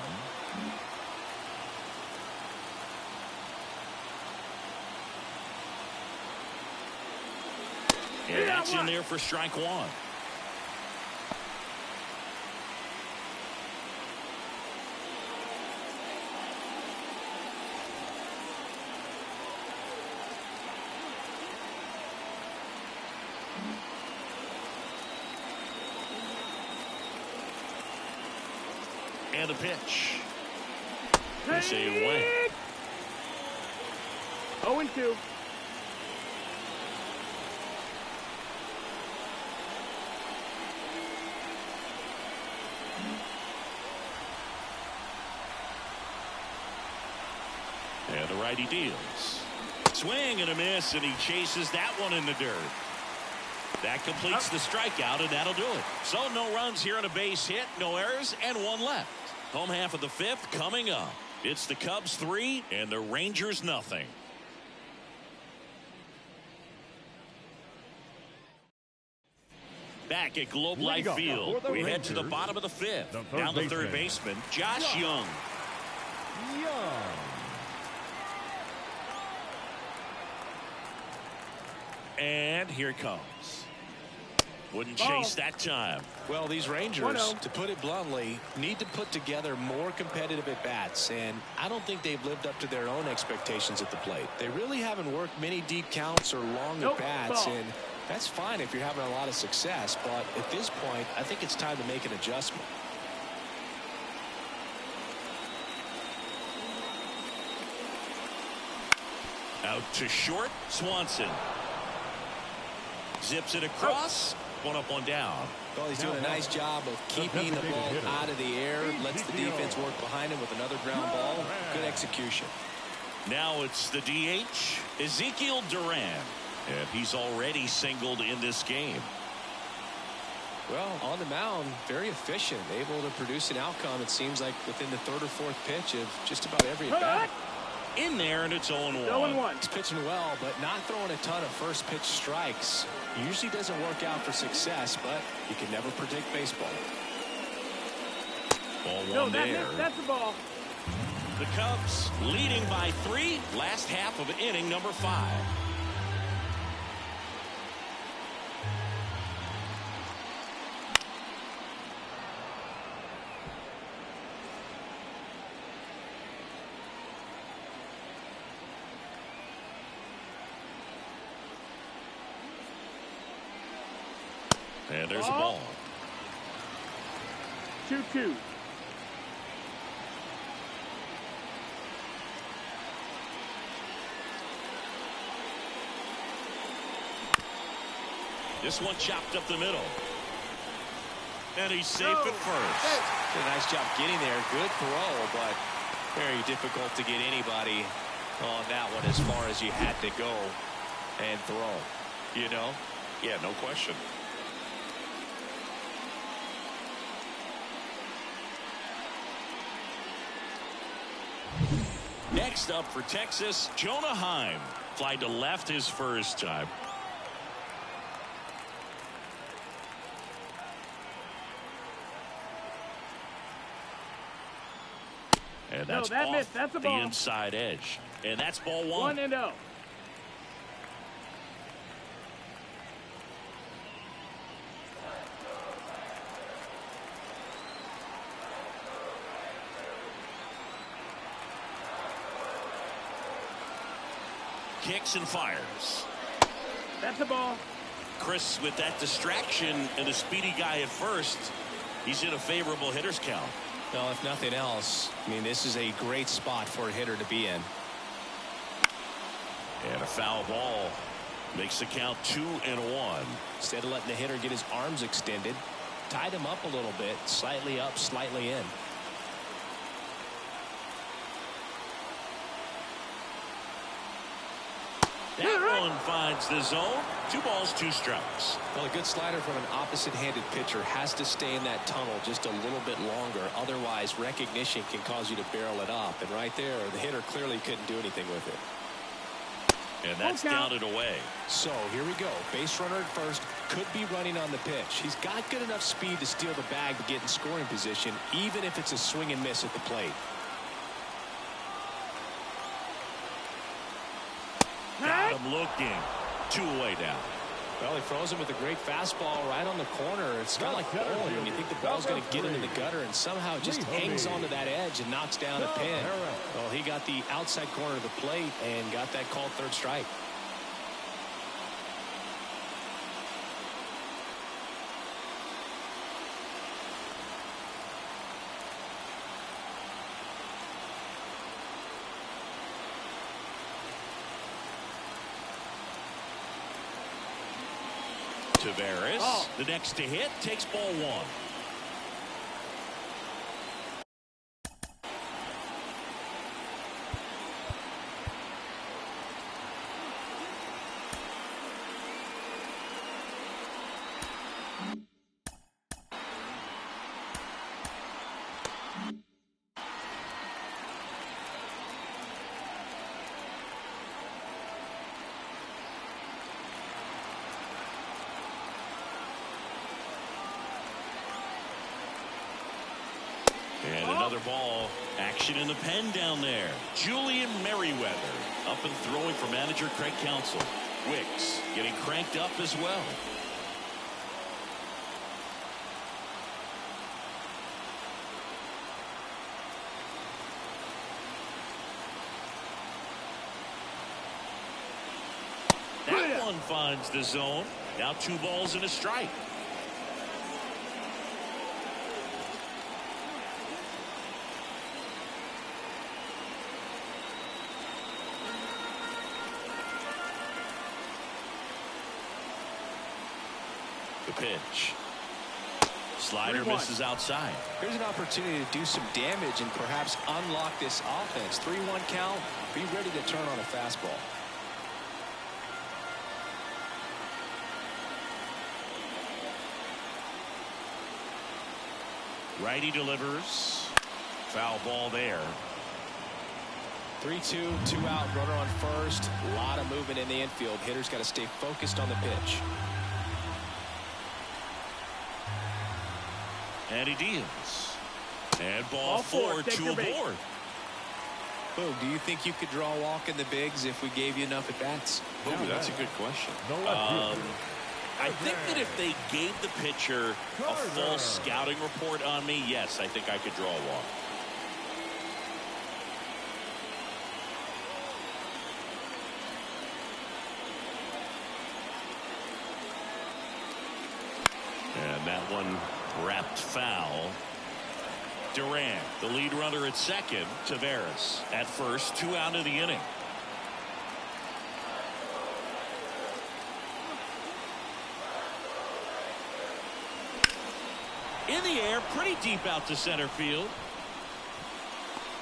S1: And that's in there for strike 1. And a pitch. They say away.
S4: 0-2.
S1: And the righty deals. Swing and a miss, and he chases that one in the dirt. That completes the strikeout, and that'll do it. So no runs here on a base hit, no errors, and 1 left. Home half of the fifth coming up. It's the Cubs 3 and the Rangers nothing. Back at Globe Life Field, we head to the bottom of the fifth. Now the third baseman, Josh Young. And here it comes. Wouldn't chase that time.
S2: Well, these Rangers, to put it bluntly, need to put together more competitive at-bats, and I don't think they've lived up to their own expectations at the plate. They really haven't worked many deep counts or long at-bats, and that's fine if you're having a lot of success, but at this point, I think it's time to make an adjustment.
S1: Out to short, Swanson. Zips it across. 1 up, 1 down.
S2: Well, he's doing a nice job of keeping the ball out of the air. Lets the defense work behind him with another ground ball. Good execution.
S1: Now it's the DH, Ezekiel Duran. And he's already singled in this game.
S2: Well, on the mound, very efficient. Able to produce an outcome, it seems like, within the 3rd or 4th pitch of just about every at-bat.
S1: In there, and it's 0-1.
S4: 0-1.
S2: He's pitching well, but not throwing a ton of first pitch strikes. Usually doesn't work out for success, but you can never predict baseball.
S1: Ball 1 there.
S4: That's the ball.
S1: The Cubs leading by 3. Last half of inning number 5. And there's a ball.
S4: 2-2.
S1: This one chopped up the middle. And he's safe at first.
S2: Did a nice job getting there. Good throw, but very difficult to get anybody on that one as far as you had to go and throw. You know?
S1: Yeah, no question. Next up for Texas, Jonah Heim. Fly to left his first time. And that's
S4: that
S1: off
S4: missed. That's a
S1: the
S4: ball.
S1: inside edge. And that's ball one.
S4: 1-0.
S1: Kicks and fires.
S4: That's a ball.
S1: Chris, with that distraction and a speedy guy at first, he's in a favorable hitter's count.
S2: Well, if nothing else, I mean, this is a great spot for a hitter to be in.
S1: And a foul ball makes the count 2-1.
S2: Instead of letting the hitter get his arms extended, tied him up a little bit, slightly up, slightly in.
S1: That one finds the zone. 2 balls, 2 strikes.
S2: Well, a good slider from an opposite-handed pitcher has to stay in that tunnel just a little bit longer. Otherwise, recognition can cause you to barrel it up. And right there, the hitter clearly couldn't do anything with it.
S1: And that's counted away.
S2: So here we go. Base runner at first, could be running on the pitch. He's got good enough speed to steal the bag to get in scoring position, even if it's a swing and miss at the plate.
S1: Got him looking. 2 away now.
S2: Well, he throws him with a great fastball right on the corner. It's kind of like bowling when you think the ball's going to get into the gutter and somehow it just hangs onto that edge and knocks down a pin. Well, he got the outside corner of the plate and got that called third strike.
S1: Tavares, the next to hit, takes ball 1. And another ball. Action in the pen down there. Julian Merriweather up and throwing for manager Craig Counsell. Wicks getting cranked up as well. That one finds the zone. Now 2 balls and a strike. The pitch. Slider misses outside.
S2: Here's an opportunity to do some damage and perhaps unlock this offense. 3-1 count. Be ready to turn on a fastball.
S1: Righty delivers. Foul ball there.
S2: 3-2, 2 out, runner on first. A lot of movement in the infield. Hitter's got to stay focused on the pitch.
S1: And he deals. And ball 4, 2 aboard.
S2: Boom, do you think you could draw a walk in the bigs if we gave you enough at bats?
S1: Ooh, that's a good question. I think that if they gave the pitcher a full scouting report on me, yes, I think I could draw a walk. that one wrapped foul. Durant, the lead runner at second. Tavares at first. 2 out of the inning. In the air, pretty deep out to center field.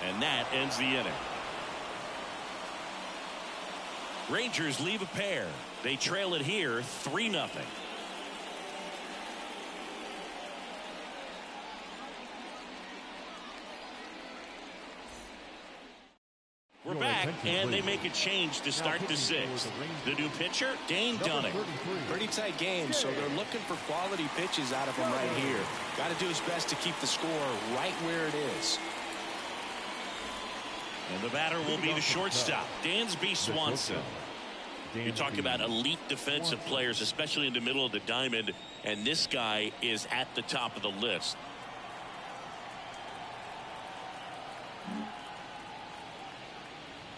S1: And that ends the inning. Rangers leave a pair. They trail it here 3-0. We're back, and they make a change to start the 6th. The new pitcher, Dane Dunning.
S2: Pretty tight game, so they're looking for quality pitches out of him right here. Got to do his best to keep the score right where it is.
S1: And the batter will be the shortstop, Dansby Swanson. You talk about elite defensive players, especially in the middle of the diamond, and this guy is at the top of the list.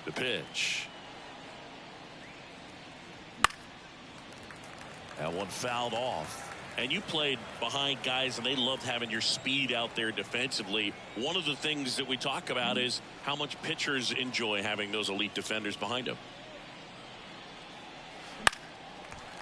S1: The pitch. That one fouled off. And you played behind guys, and they loved having your speed out there defensively. One of the things that we talk about is how much pitchers enjoy having those elite defenders behind them.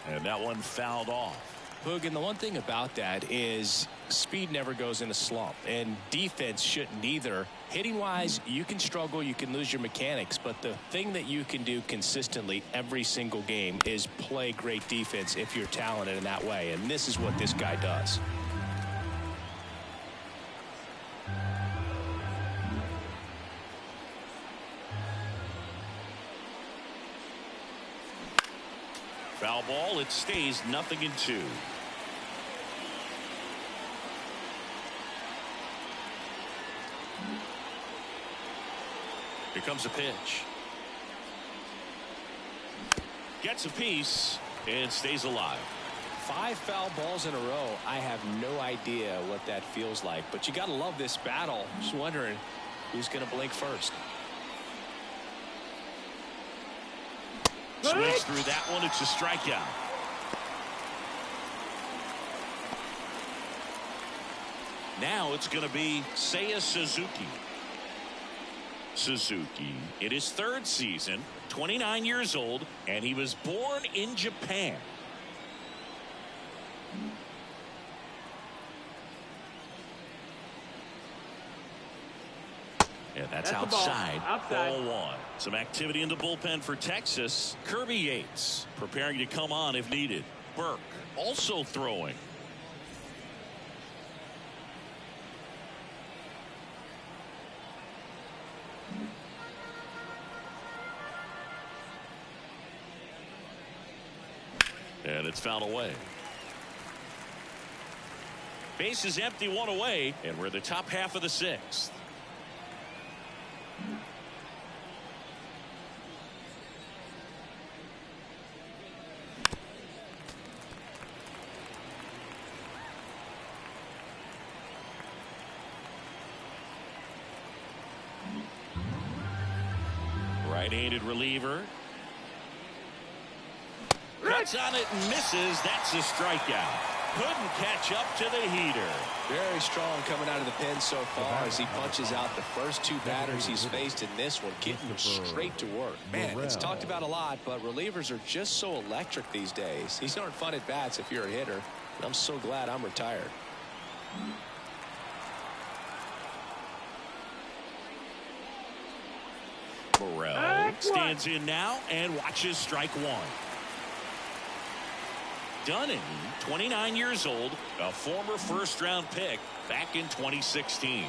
S1: And that one fouled off.
S2: Boog, and the one thing about that is speed never goes in a slump, and defense shouldn't either. Hitting wise, you can struggle, you can lose your mechanics, but the thing that you can do consistently every single game is play great defense if you're talented in that way, and this is what this guy does.
S1: Foul ball. It stays 0-2. Here comes a pitch. Gets a piece and stays alive.
S2: 5 foul balls in a row. I have no idea what that feels like, but you got to love this battle. Just wondering who's going to blink first.
S1: Swings through that one. It's a strikeout. Now it's going to be Seiya Suzuki. Suzuki in his 3rd season, 29 years old, and he was born in Japan. And that's outside. Ball 1. Some activity in the bullpen for Texas. Kirby Yates preparing to come on if needed. Burke also throwing. And it's fouled away. Base is empty, 1 away, and we're in the top half of the 6th. Right-handed reliever. Cuts on it and misses. That's a strikeout. Couldn't catch up to the heater.
S2: Very strong coming out of the pen so far as he punches out the first 2 batters he's faced in this one, getting straight to work. Man, it's talked about a lot, but relievers are just so electric these days. These aren't fun at bats if you're a hitter. I'm so glad I'm retired.
S1: Burrell stands in now and watches strike 1. Dunning, 29 years old, a former first-round pick back in 2016.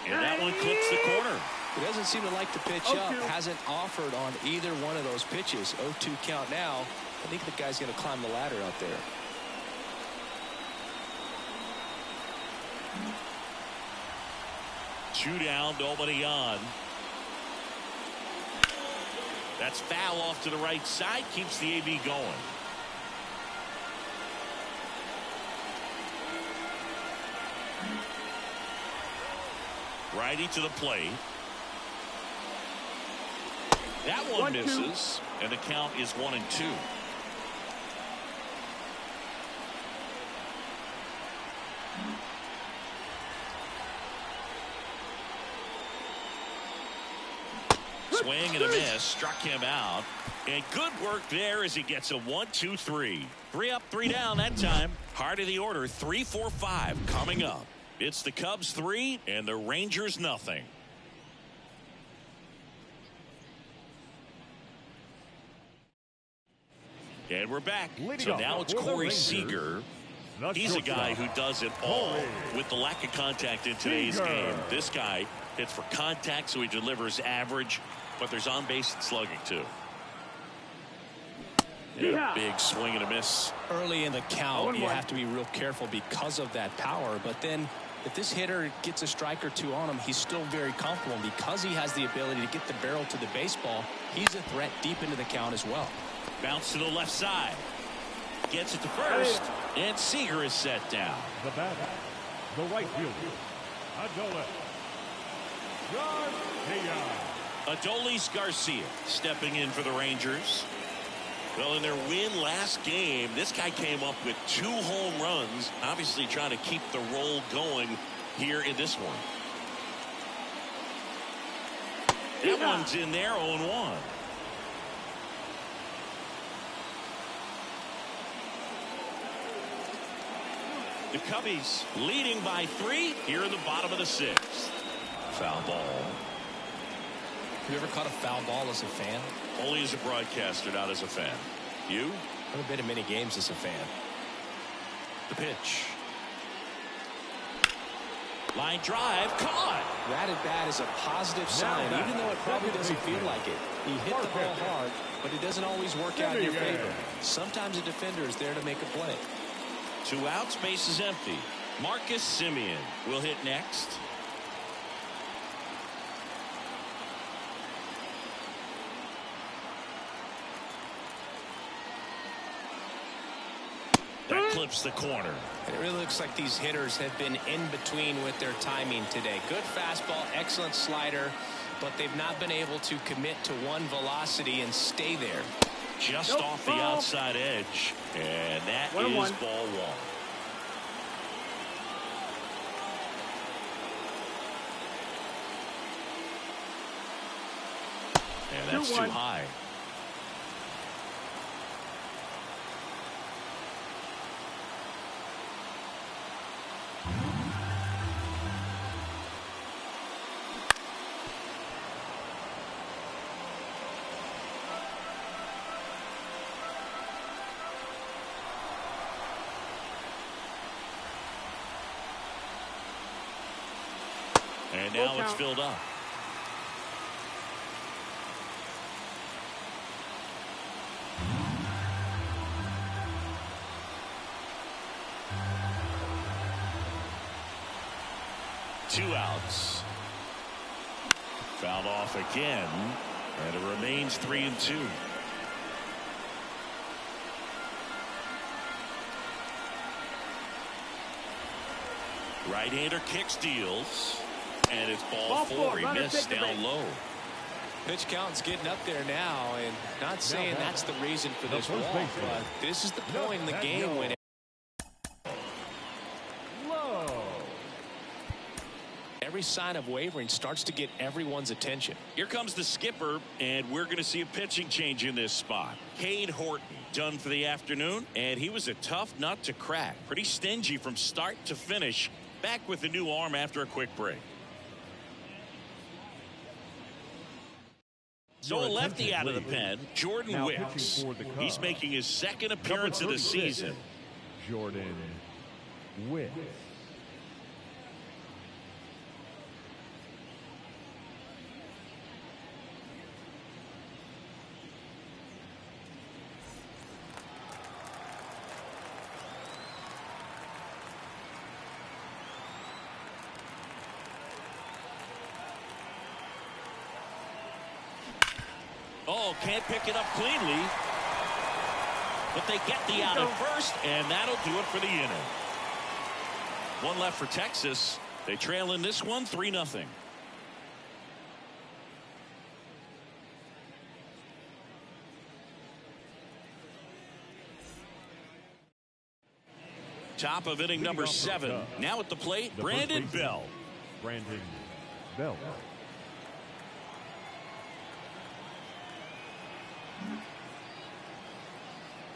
S1: And that one clips the corner.
S2: He doesn't seem to like to pitch up. Hasn't offered on either one of those pitches. 0-2 count now. I think the guy's going to climb the ladder out there.
S1: Two down, nobody on. That's foul off to the right side. Keeps the AB going. Righty to the plate. That one misses, and the count is 1-2. swing and a miss. Struck him out. And good work there as he gets a 1-2-3. 3 up, 3 down that time. Heart of the order, 3-4-5 coming up. It's the Cubs 3 and the Rangers nothing. And we're back. So now it's Corey Seager. He's a guy who does it all with the lack of contact in today's game. This guy hits for contact, so he delivers average, but there's on base and slugging too. Yeah, big swing and a miss.
S2: Early in the count, you have to be real careful because of that power. But then if this hitter gets a strike or two on him, he's still very comfortable. Because he has the ability to get the barrel to the baseball, he's a threat deep into the count as well.
S1: Bounce to the left side. Gets it to first. And Seager is set down.
S3: The batter, the right fielder,
S1: Adolis Garcia stepping in for the Rangers. Well, in their win last game, this guy came up with 2 home runs, obviously trying to keep the roll going here in this one. That one's in there, 0-1. The Cubbies leading by 3 here in the bottom of the 6th. Foul ball.
S2: Have you ever caught a foul ball as a fan?
S1: Only as a broadcaster, not as a fan. You?
S2: I've been to many games as a fan.
S1: The pitch. Line drive, caught.
S2: That at bat is a positive sign, even though it probably doesn't feel like it. He hit the ball hard, but it doesn't always work out in your favor. Sometimes a defender is there to make a play.
S1: 2 outs, base is empty. Marcus Semien will hit next. That clips the corner.
S2: And it really looks like these hitters have been in between with their timing today. Good fastball, excellent slider, but they've not been able to commit to one velocity and stay there.
S1: Just off the outside edge. And that is ball 1. And that's too high. And now it's filled up. Two outs. Fouled off again, and it remains 3-2. Right-hander kicks, deals, and it's ball 4. He missed down low.
S2: Pitch count's getting up there now, and not saying that's the reason for this walk, but this is the point in the game when every sign of wavering starts to get everyone's attention.
S1: Here comes the skipper, and we're going to see a pitching change in this spot. Cade Horton done for the afternoon, and he was a tough nut to crack. Pretty stingy from start to finish. Back with the new arm after a quick break. So a lefty out of the pen, Jordan Wicks. He's making his second appearance of the season.
S3: Jordan Wicks.
S1: Oh, can't pick it up cleanly. But they get the out at first, and that'll do it for the inning. One left for Texas. They trail in this one 3-0. Top of inning number 7. Now at the plate, Brandon Bell.
S3: Brandon Bell.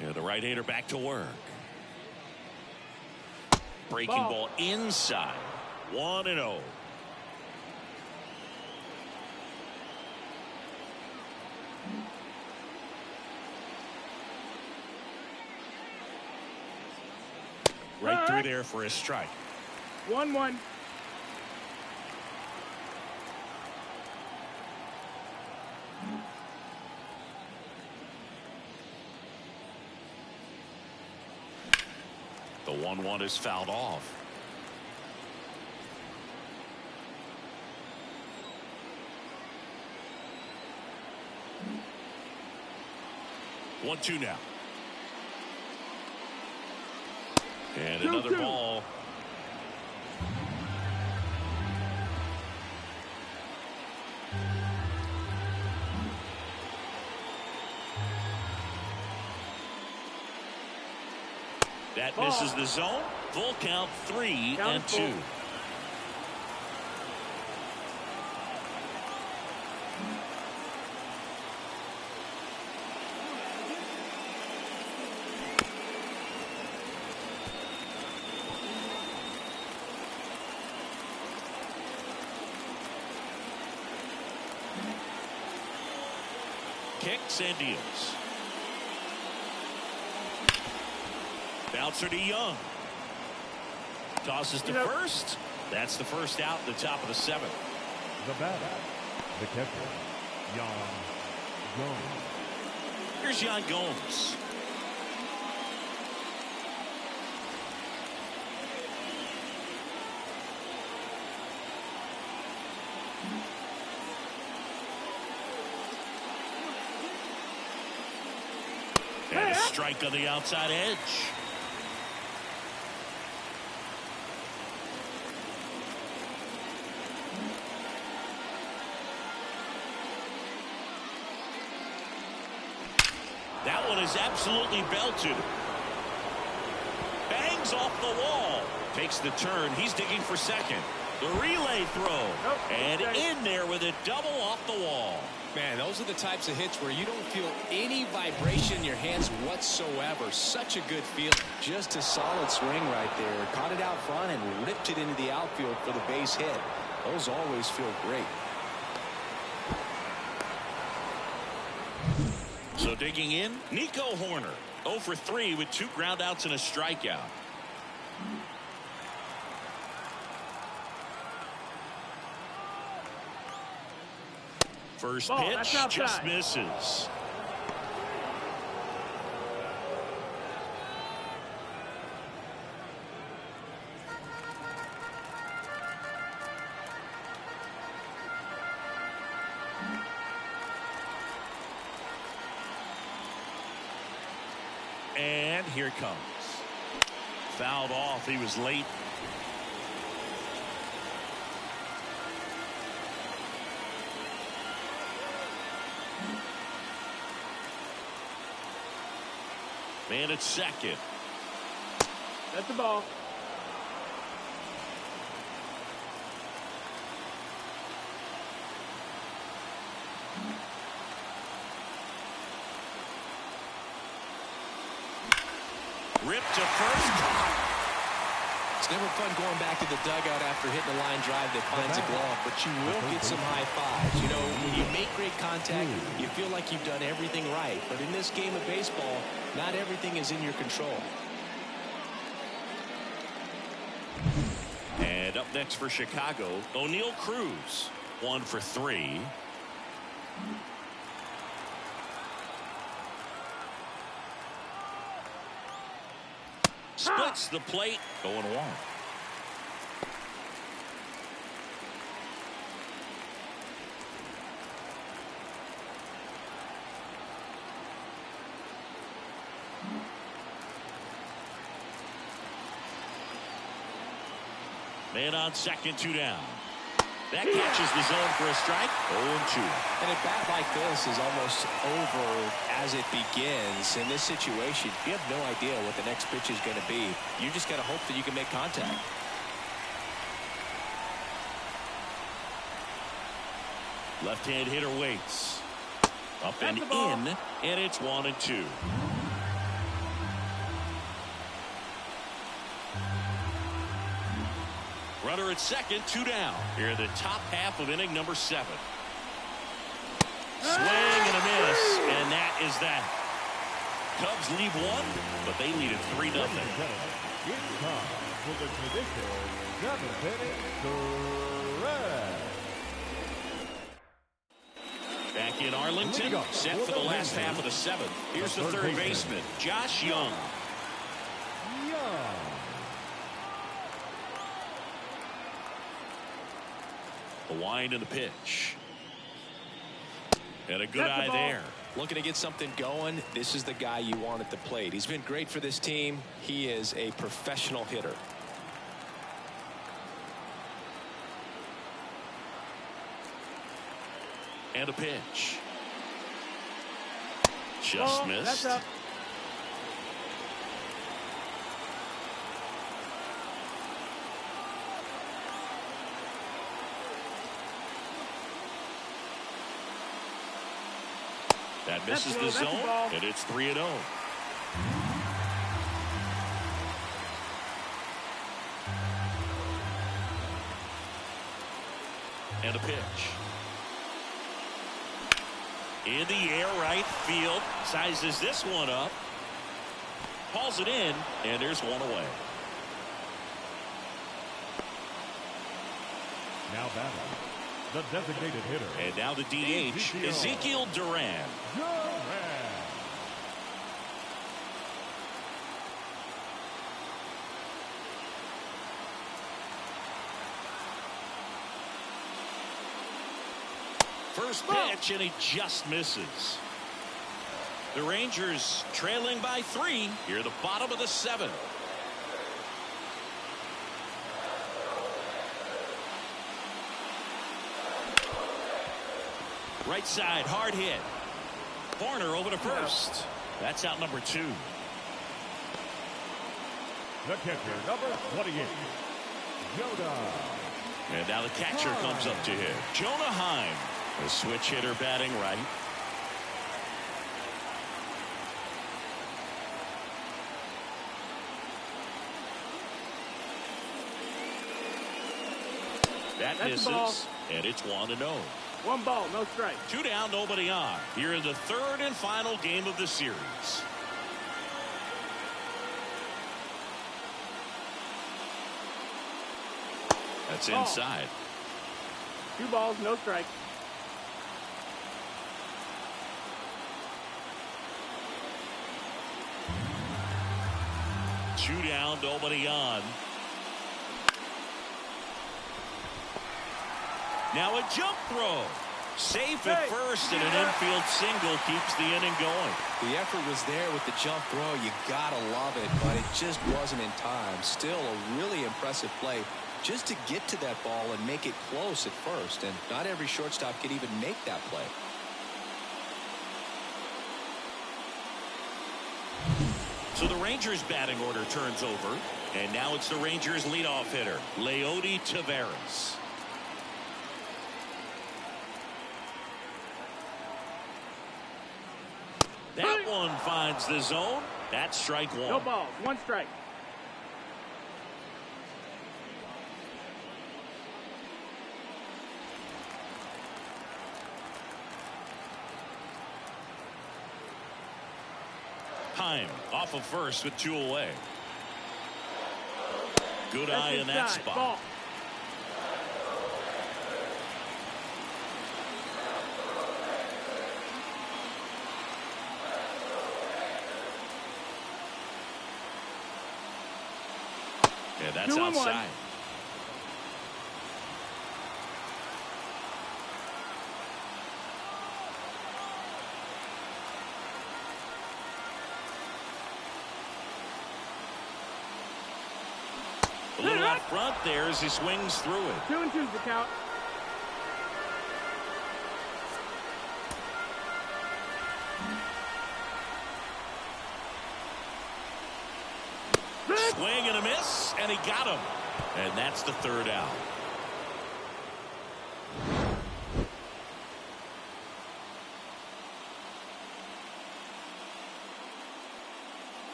S1: And the right-hander back to work. Breaking ball inside. 1-0. Right through there for a strike.
S4: 1-1.
S1: The 1-1 is fouled off. One, two now. And another ball. That misses the zone. Full count, 3-2. Kicks and deals. Bouncer to Young. Tosses to first. That's the first out in the top of the 7th.
S3: The batter, the catcher, Yan Gomes.
S1: Here's Yan Gomes. And a strike on the outside edge. That one is absolutely belted. Bangs off the wall. Takes the turn. He's digging for second. The relay throw. And in there with a double off the wall.
S2: Man, those are the types of hits where you don't feel any vibration in your hands whatsoever. Such a good feel. Just a solid swing right there. Caught it out front and ripped it into the outfield for the base hit. Those always feel great.
S1: So digging in, Nico Horner. 0 for 3 with 2 groundouts and a strikeout. First pitch just misses. And here it comes. Fouled off. He was late. Man at second.
S4: That's the ball.
S1: Ripped to first.
S2: It's never fun going back to the dugout after hitting a line drive that finds a glove, but you will get some high fives. You know, when you make great contact, you feel like you've done everything right. But in this game of baseball, not everything is in your control.
S1: And up next for Chicago, O'Neal Cruz. 1 for 3. Splits the plate. 0-1. Man on second, 2 down. That catches the zone for a strike. 0-2.
S2: And a bat like this is almost over as it begins. In this situation, you have no idea what the next pitch is going to be. You just got to hope that you can make contact.
S1: Left-hand hitter waits. Up and in, and it's 1-2. Runner at second, 2 down. Here in the top half of inning number 7. Swing and a miss, and that is that. Cubs lead 1, but they lead it 3-0.
S3: It's time for the traditional 7th inning stretch.
S1: Back in Arlington, set for the last half of the 7th. Here's the third baseman, Josh Young. The wind and the pitch. And a good eye there.
S2: Looking to get something going. This is the guy you want at the plate. He's been great for this team. He is a professional hitter.
S1: And a pitch. Just missed.
S4: That's up.
S1: That misses the zone, and it's 3-0. And a pitch. In the air, right field. Sizes this one up. Hauls it in, and there's one away.
S3: Now batting, the designated hitter.
S1: And now the DH, Ezekiel Duran. First pitch, and he just misses. The Rangers trailing by 3 here at the bottom of the 7th. Right side, hard hit. Corner over to first. That's out number 2.
S3: The catcher, number 28, Jonah.
S1: And now the catcher comes up to hit. Jonah Heim, the switch hitter batting right. That misses, and it's 1-0.
S4: 1 ball, no strike.
S1: 2 down, nobody on. Here in the third and final game of the series. That's inside.
S4: 2 balls, no strike.
S1: Two down, nobody on. Now a jump throw. Safe at first, and an infield single keeps the inning going.
S2: The effort was there with the jump throw. You gotta love it, but it just wasn't in time. Still a really impressive play just to get to that ball and make it close at first, and not every shortstop could even make that play.
S1: So the Rangers batting order turns over, and now it's the Rangers leadoff hitter, Leody Taveras. That one finds the zone. That's strike 1.
S4: No balls, 1 strike.
S1: Heim off of first with 2 away. Good eye in that spot.
S4: Ball.
S1: Yeah, that's outside. A little out front there as he swings through it.
S4: 2-2's the count.
S1: Swing and a miss, and he got him. And that's the 3rd out.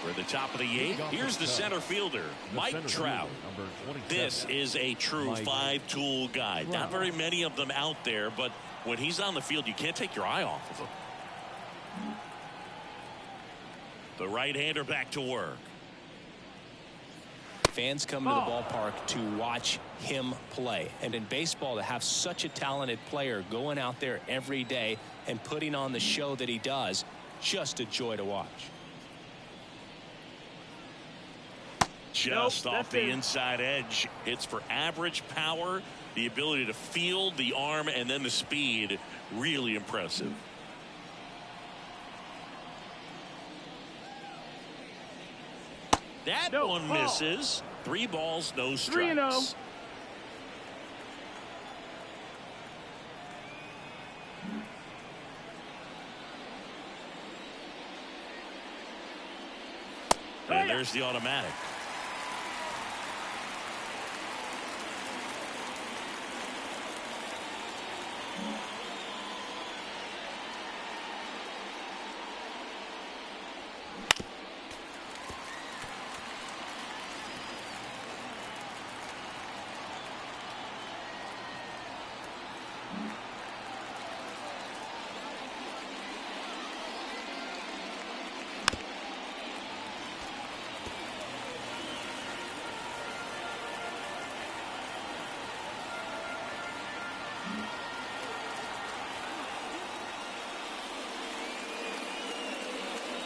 S1: We're at the top of the 8th. Here's the center fielder, Mike Trout. This is a true five-tool guy. Not very many of them out there, but when he's on the field, you can't take your eye off of him. The right-hander back to work.
S2: Fans come to the ballpark to watch him play. And in baseball, to have such a talented player going out there every day and putting on the show that he does, just a joy to watch.
S1: Just off the inside edge. It's for average power, the ability to field, the arm, and then the speed. Really impressive. That one misses. 3 balls, no strikes.
S4: 3-0.
S1: And there's the automatic.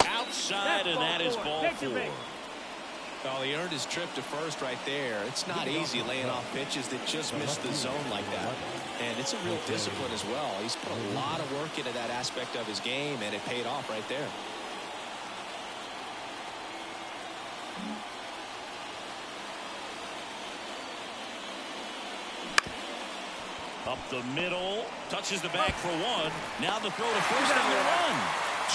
S1: Outside, and that is ball 4.
S2: Well, he earned his trip to first right there. It's not easy laying off pitches that just miss the zone like that. And it's a real discipline as well. He's put a lot of work into that aspect of his game, and it paid off right there.
S1: Up the middle, touches the bag for 1. Now the throw to first on the run.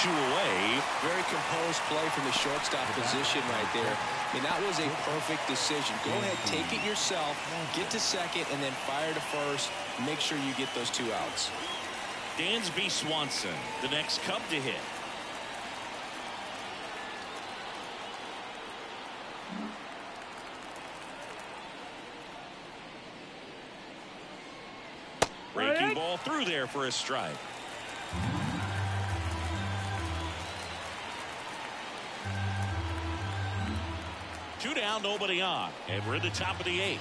S1: 2 away.
S2: Very composed play from the shortstop position right there. I mean, that was a perfect decision. Go ahead, take it yourself, get to second, and then fire to first. Make sure you get those 2 outs.
S1: Dansby Swanson, the next Cub to hit. Breaking ball through there for a strike. Two down, nobody on, and we're at the top of the 8th.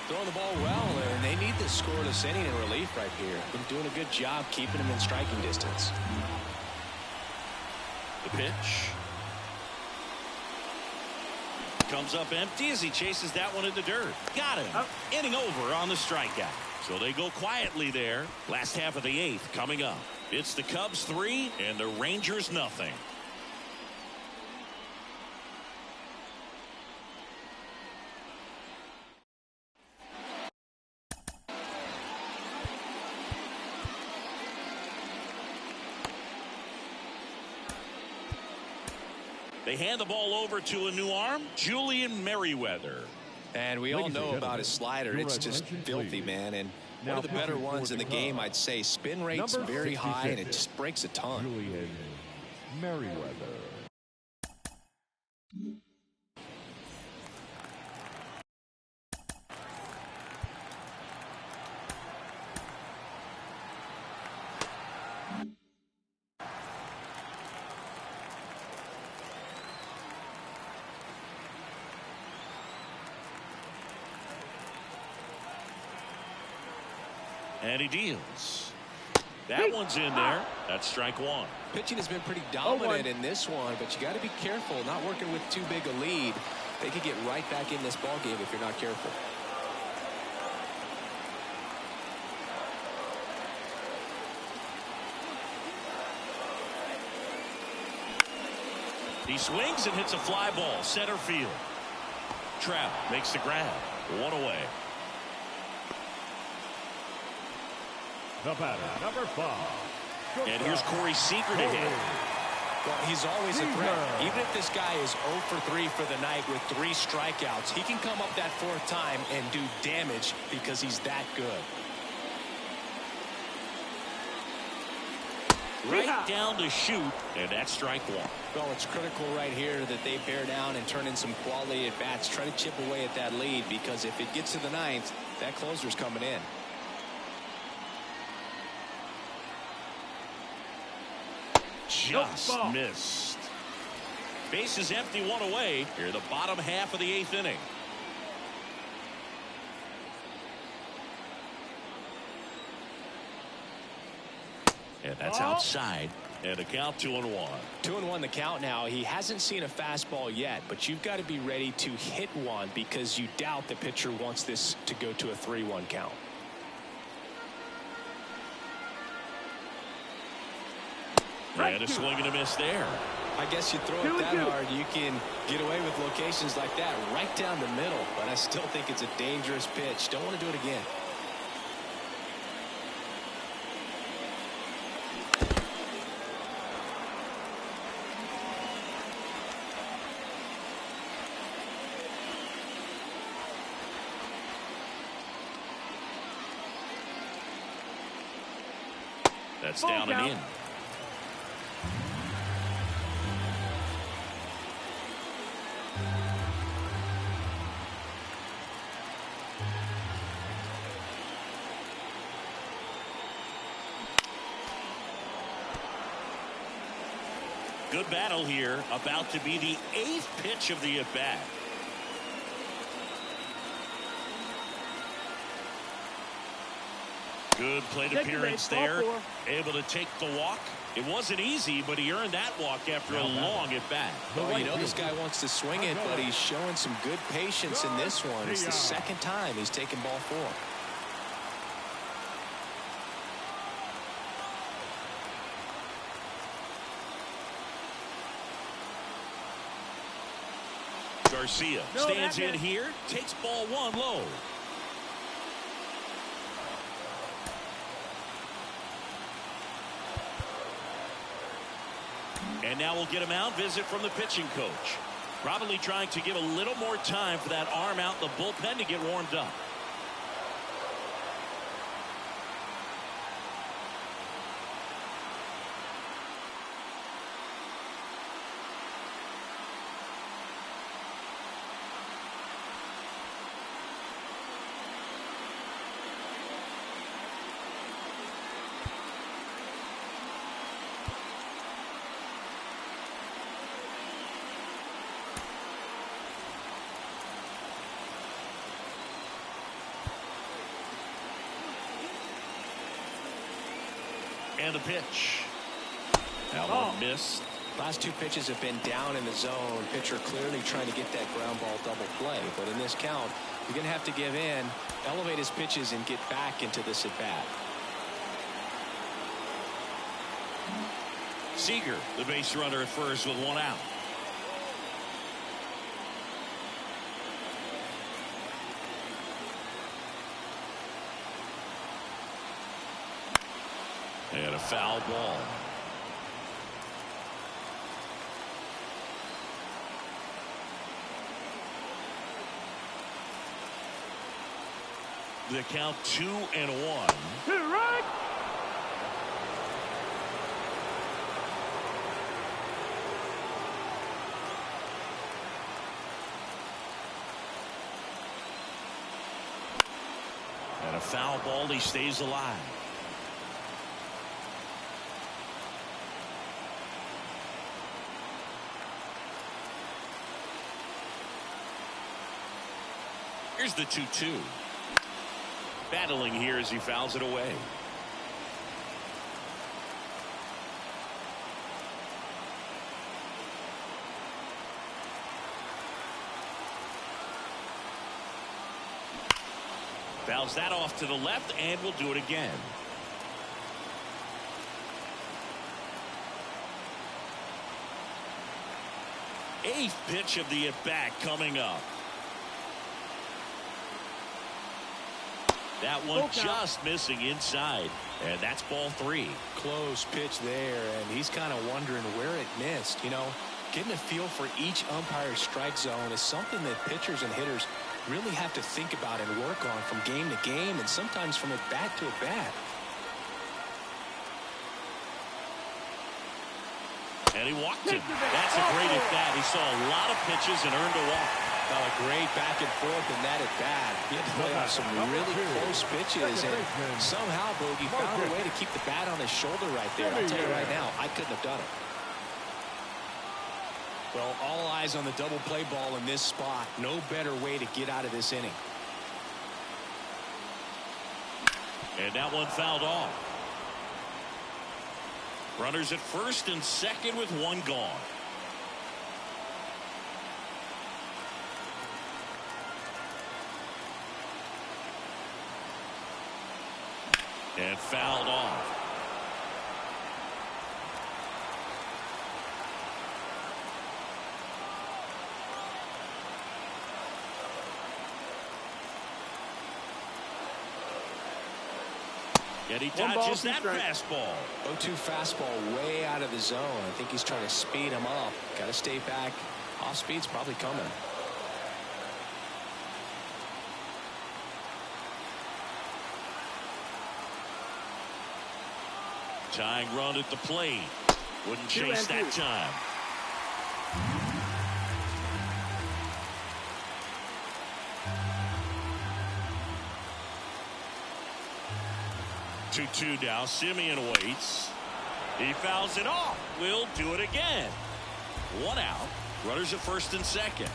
S2: Throwing the ball well, and they need this scoreless inning in relief right here. Been doing a good job keeping them in striking distance.
S1: The pitch comes up empty as he chases that one in the dirt. Got him. Inning over on the strikeout. So they go quietly there. Last half of the 8th coming up. It's the Cubs 3 and the Rangers nothing. They hand the ball over to a new arm, Julian Merriweather.
S2: And we all know about his slider. It's just filthy, man. And one of the better ones in the game, I'd say. Spin rate's very high, and it just breaks a ton.
S3: Julian Merriweather.
S1: And he deals. That one's in there. That's strike 1.
S2: Pitching has been pretty dominant in this one, but you got to be careful not working with too big a lead. They could get right back in this ball game if you're not careful.
S1: He swings and hits a fly ball center field. Trout makes the grab. 1 away.
S3: The batter, number 5.
S1: And here's Corey Seager to hit.
S2: Well, he's always a threat. Even if this guy is 0 for 3 for the night with 3 strikeouts, he can come up that 4th time and do damage because he's that good.
S1: right down to shoot, and that's strike one.
S2: Well, it's critical right here that they bear down and turn in some quality at bats. Try to chip away at that lead, because if it gets to the ninth, that closer's coming in.
S1: Just missed. Base is empty, one away. Here, the bottom half of the 8th inning. And that's outside. And a count 2-1.
S2: 2-1 the count now. He hasn't seen a fastball yet, but you've got to be ready to hit one, because you doubt the pitcher wants this to go to a 3-1 count.
S1: And a swing and a miss there.
S2: I guess you throw it that hard, you can get away with locations like that right down the middle, but I still think it's a dangerous pitch. Don't want to do it again.
S1: That's down and in. Good battle here. About to be the 8th pitch of the at-bat. Good plate appearance there. Able to take the walk. It wasn't easy, but he earned that walk after a long at-bat.
S2: Well, you know this guy wants to swing it, but he's showing some good patience in this one. It's the second time he's taken ball 4.
S1: Garcia stands in here, takes ball 1 low. And now we'll get a mound visit from the pitching coach. Probably trying to give a little more time for that arm out in the bullpen to get warmed up. And a pitch. That one missed.
S2: Last 2 pitches have been down in the zone. Pitcher clearly trying to get that ground ball double play. But in this count, you're going to have to give in, elevate his pitches, and get back into this at bat.
S1: Seager, the base runner at first with 1 out. And a foul ball. The count 2-1.
S4: Right.
S1: And a foul ball. He stays alive. Here's the 2-2. Battling here as he fouls it away. Fouls that off to the left, and we'll do it again. Eighth pitch of the at-bat coming up. That one just missing inside, and that's ball 3.
S2: Close pitch there, and he's kind of wondering where it missed. You know, getting a feel for each umpire's strike zone is something that pitchers and hitters really have to think about and work on from game to game, and sometimes from at bat to at bat.
S1: And he walked him. That's a great at bat. He saw a lot of pitches and earned a walk.
S2: Well, a great back and forth in that at bat. He had to play on some really close pitches, and somehow Boogie found a way to keep the bat on his shoulder right there. I'll tell you right now, I couldn't have done it. Well, all eyes on the double play ball in this spot. No better way to get out of this inning.
S1: And that one fouled off. Runners at first and second with one gone. And fouled off. And he dodges that fastball.
S2: 0-2 fastball way out of the zone. I think he's trying to speed him up. Got to stay back. Off speed's probably coming.
S1: Tying run at the plate. Wouldn't chase that time. Two now. Simeon waits. He fouls it off. Will do it again. One out. Runners at first and second.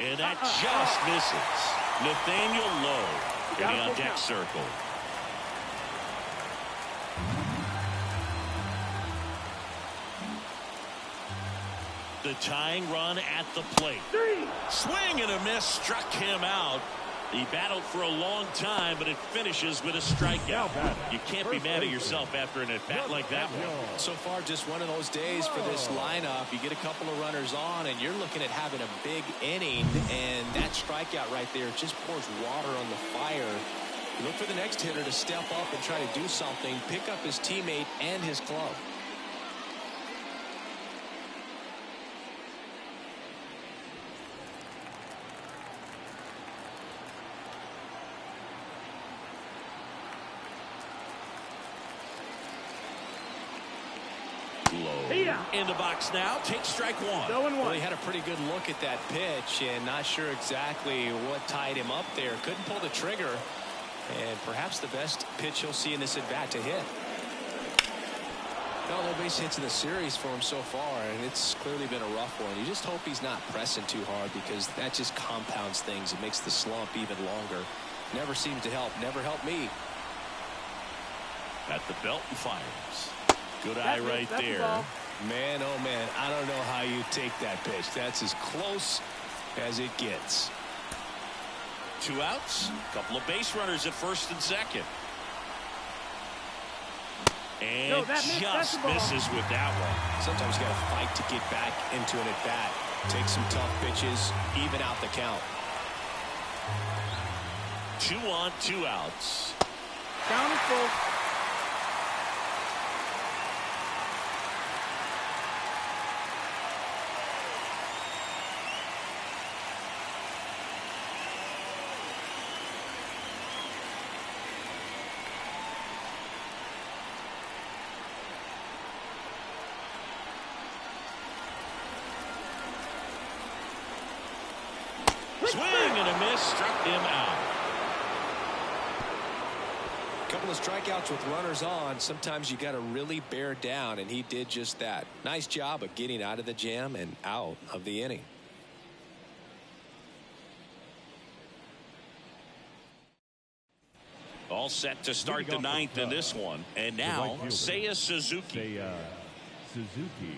S1: And that just misses. Nathaniel Lowe getting on deck circle. The tying run at the plate. Swing and a miss struck him out. He battled for a long time, but it finishes with a strikeout. You can't be mad at yourself after an at-bat like that one.
S2: So far, just one of those days for this lineup. You get a couple of runners on, and you're looking at having a big inning, and that strikeout right there just pours water on the fire. You look for the next hitter to step up and try to do something, pick up his teammate and his glove.
S1: In the box now, takes strike one.
S2: Well, he had a pretty good look at that pitch and not sure exactly what tied him up there. Couldn't pull the trigger, and perhaps the best pitch he'll see in this at bat to hit. No base hits in the series for him so far, and it's clearly been a rough one. You just hope he's not pressing too hard, because that just compounds things. It makes the slump even longer. Never seems to help. Never helped me.
S1: At the belt and fires. Good eye right there.
S2: Man, oh man, I don't know how you take that pitch. That's as close as it gets.
S1: Two outs, couple of base runners at first and second. And just misses with that one.
S2: Sometimes you got to fight to get back into an at-bat. Take some tough pitches, even out the count.
S1: 2 on, 2 outs.
S4: Count is full.
S1: Swing and a miss, struck him out.
S2: A couple of strikeouts with runners on. Sometimes you got to really bear down, and he did just that. Nice job of getting out of the jam and out of the inning.
S1: All set to start the ninth in this one. And now, Seiya Suzuki.
S3: Suzuki.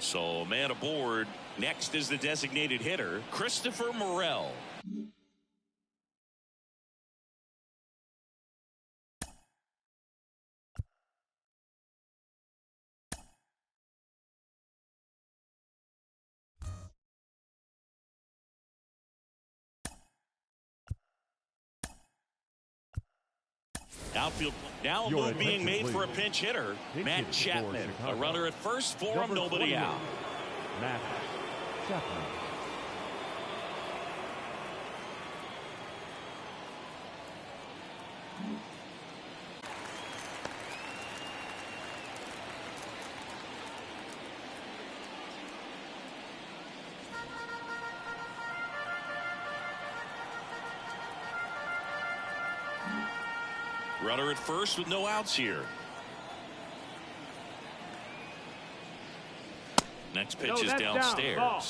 S1: So man aboard. Next is the designated hitter, Christopher Morel. Outfield now a move being made for a pinch hitter, Matt Chapman. A runner at first for him, nobody out.
S3: Matt Chapman.
S1: Runner at first with no outs here. Next pitch is downstairs.
S4: Down.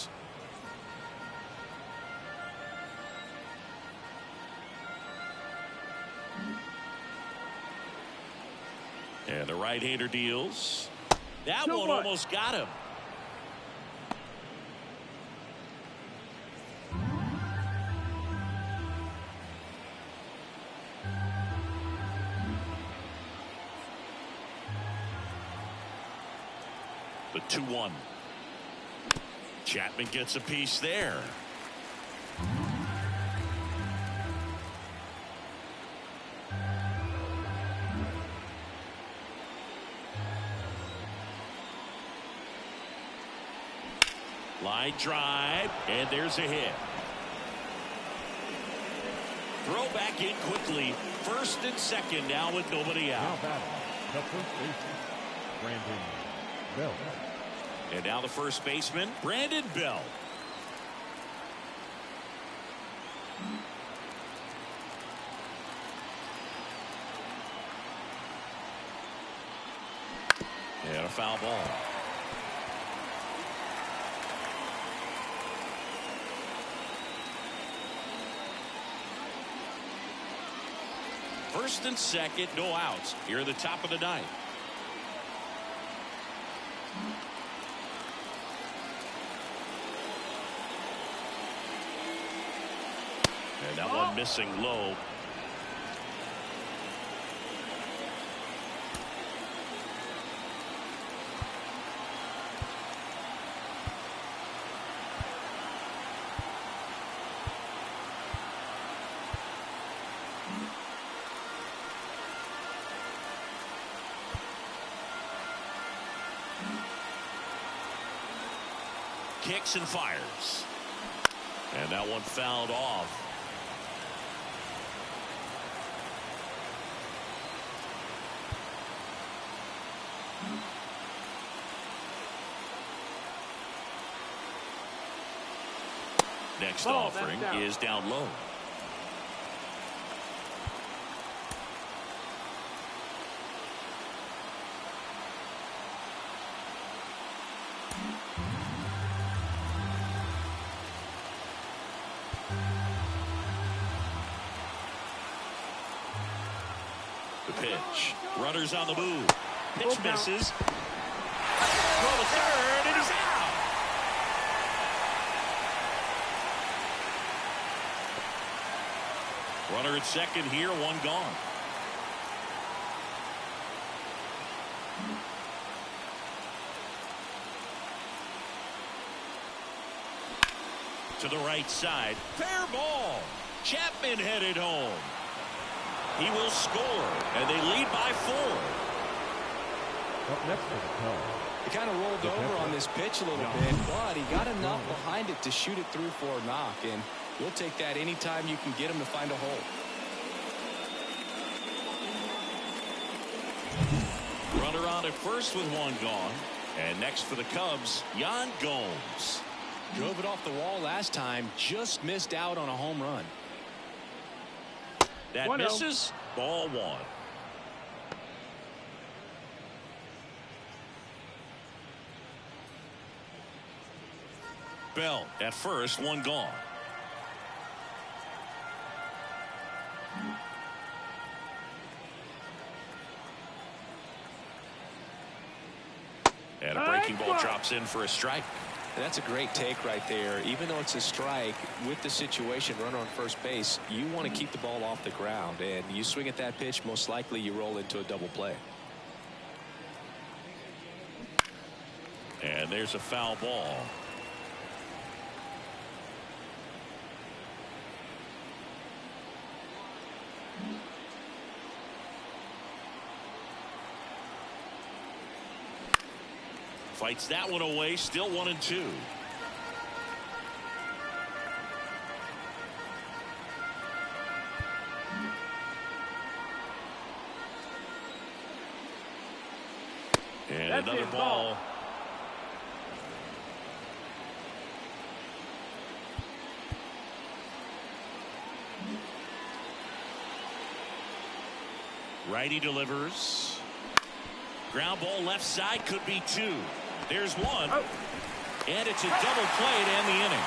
S1: And the right-hander deals. That one almost got him. The 2-1. Chapman gets a piece there. Line drive, and there's a hit. Throw back in quickly. First and second now with nobody out.
S3: Now batting, the first baseman, Brandon Bell.
S1: And now the first baseman, Brandon Bell. And a foul ball. First and second, no outs. Here at the top of the ninth. And that one missing low. Kicks and fires. And that one fouled off. Next offering is down low. The pitch. Runners on the move. Pitch misses. Throw to third, and he's out. Runner at second here, one gone. To the right side. Fair ball. Chapman headed home. He will score, and they lead by 4.
S3: Up next for the Cubs.
S2: He kind of rolled over on this pitch a little bit, but he got enough behind it to shoot it through for a knock, and we'll take that anytime you can get him to find a hole.
S1: Runner on at first with one gone. And next for the Cubs, Yan Gomes.
S2: Drove it off the wall last time, just missed out on a home run.
S1: That misses. Ball 1. Bell at first, one gone. And a breaking ball drops in for a strike.
S2: That's a great take right there. Even though it's a strike, with the situation, runner on first base, you want to keep the ball off the ground. And you swing at that pitch, most likely you roll into a double play.
S1: And there's a foul ball. Fights that one away, still 1-2. And
S4: That's
S1: another
S4: it,
S1: ball. Righty delivers. Ground ball left side, could be 2. There's 1.
S4: Oh.
S1: And it's a double play to end the inning.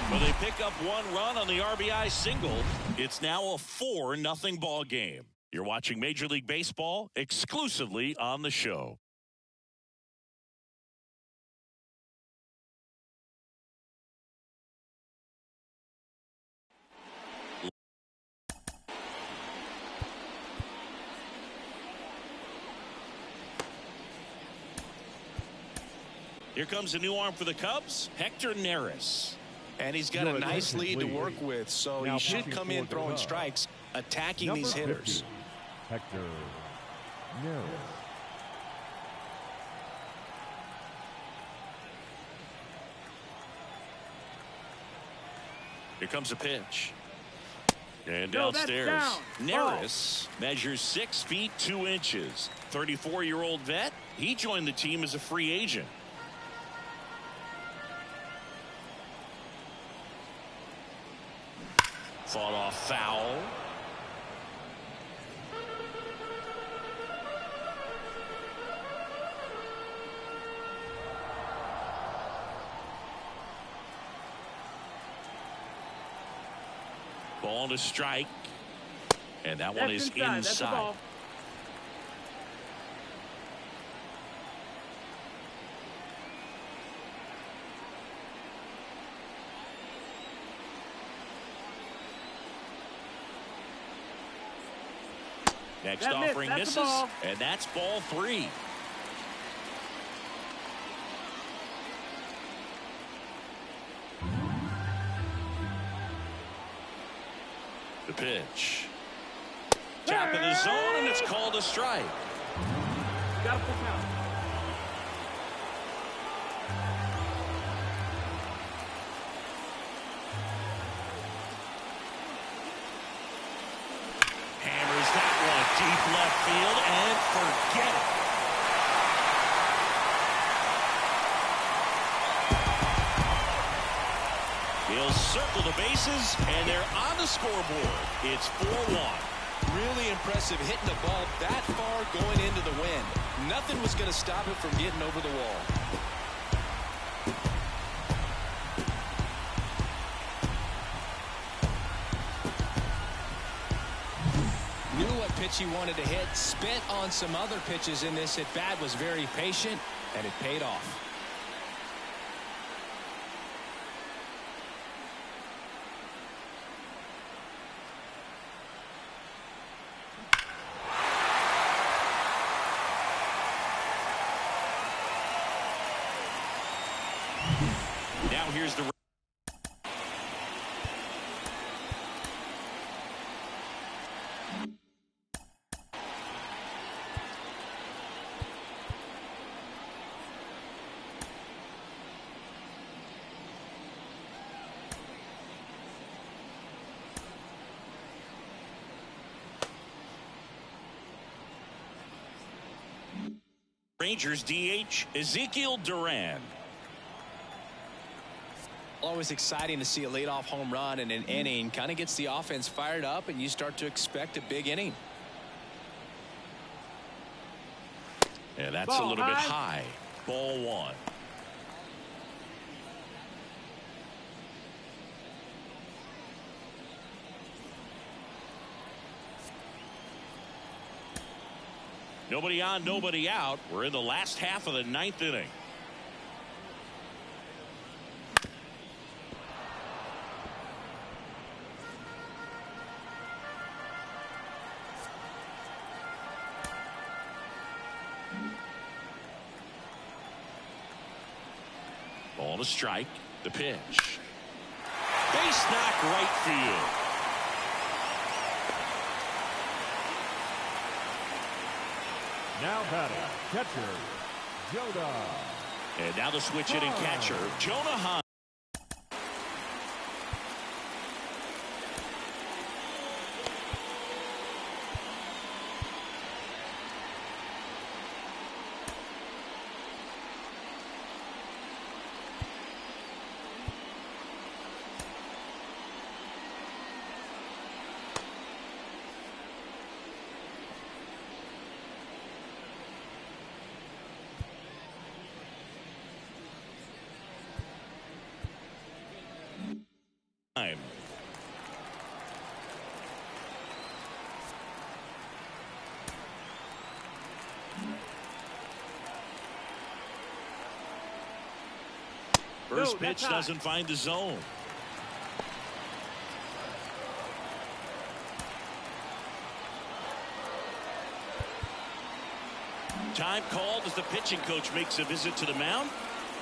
S1: Well, they pick up 1 run on the RBI single. It's now a 4-0 ball game. You're watching Major League Baseball exclusively on the show. Here comes a new arm for the Cubs, Hector Neris.
S2: And he's got a nice lead to work with, so he should come in throwing strikes, attacking these hitters.
S3: Hector Neris.
S1: Here comes a pitch. And downstairs, Neris measures 6 feet 2 inches. 34-year-old vet. He joined the team as a free agent. Fought off foul. Ball to strike. And that one is inside.
S4: That's a ball.
S1: Next offering misses, and that's ball 3. The pitch. Top of the zone, and it's called a strike.
S4: Got to pull out.
S1: Deep left field, and forget it. He'll circle the bases, and they're on the scoreboard. It's 4-1.
S2: Really impressive hitting the ball that far going into the wind. Nothing was going to stop it from getting over the wall. He wanted to hit, spent on some other pitches in this at bat, was very patient, and it paid off.
S1: Now here's the Rangers DH Ezekiel Duran.
S2: Always exciting to see a leadoff home run in an inning. Kind of gets the offense fired up, and you start to expect a big inning.
S1: Yeah, that's a little bit high. Ball 1. Nobody on, nobody out. We're in the last half of the ninth inning. Ball to strike. The pitch. Base knock right field.
S3: Now batting, catcher, Jonah.
S1: And now the switch hitting catcher, Jonah Hahn. First pitch doesn't find the zone. Time called as the pitching coach makes a visit to the mound.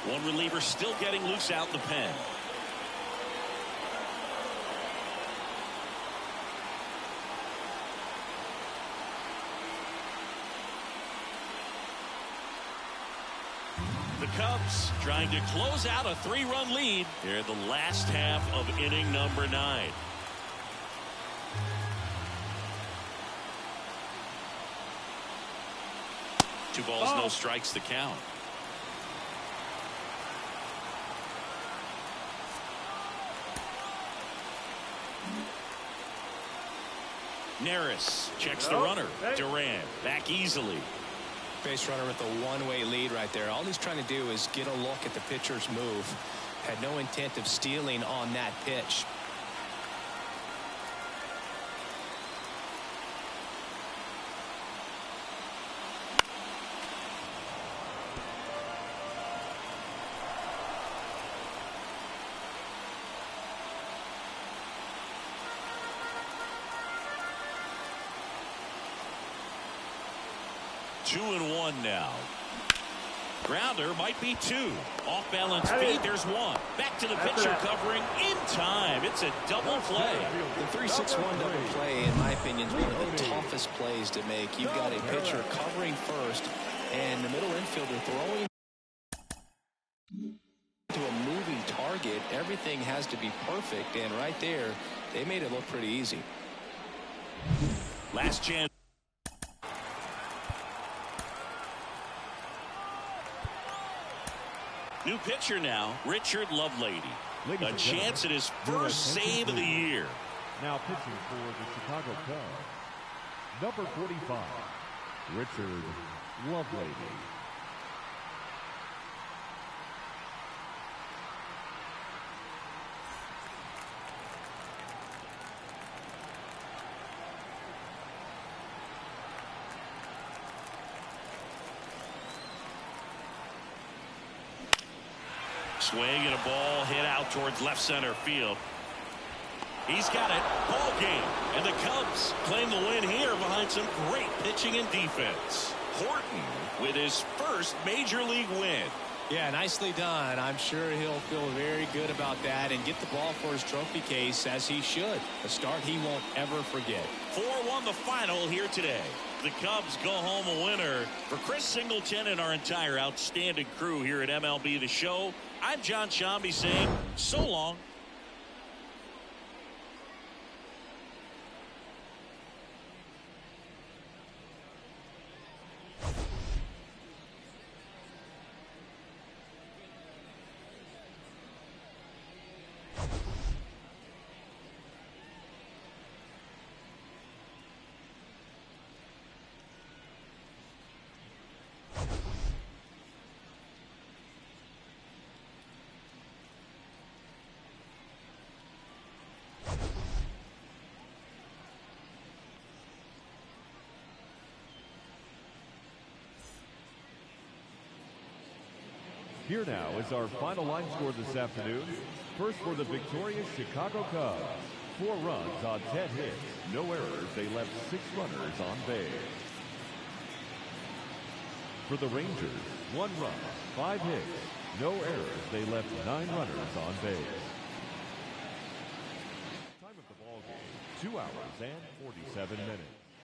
S1: One reliever still getting loose out in the pen. The Cubs trying to close out a 3-run lead here in the last half of inning number 9. Two balls, no strikes, the count. Neris checks the runner. Duran back easily.
S2: Base runner with a one-way lead right there. All he's trying to do is get a look at the pitcher's move. Had no intent of stealing on that pitch.
S1: Two and one now. Grounder might be 2. Off balance feed. There's 1. Back to the pitcher covering in time. It's a double play.
S2: The 3-6-1 double play, in my opinion, is one of the toughest plays to make. You've got a pitcher covering first and the middle infielder throwing to a moving target. Everything has to be perfect, and right there they made it look pretty easy.
S1: Last chance. New pitcher now, Richard Lovelady. A chance at his first save of the year.
S3: Now pitching for the Chicago Cubs, number 45, Richard Lovelady.
S1: Swing and a ball hit out towards left center field. He's got it. Ball game. And the Cubs claim the win here behind some great pitching and defense. Horton with his first major league win.
S2: Yeah, nicely done. I'm sure he'll feel very good about that and get the ball for his trophy case, as he should. A start he won't ever forget.
S1: 4-1 the final here today. The Cubs go home a winner. For Chris Singleton and our entire outstanding crew here at MLB The Show, I'm John Shambi saying so long.
S3: Here now is our final line score this afternoon. First for the victorious Chicago Cubs. 4 runs on 10 hits. No errors. They left 6 runners on base. For the Rangers, 1 run, 5 hits. No errors. They left 9 runners on base. Time of the ball game, 2 hours and 47 minutes.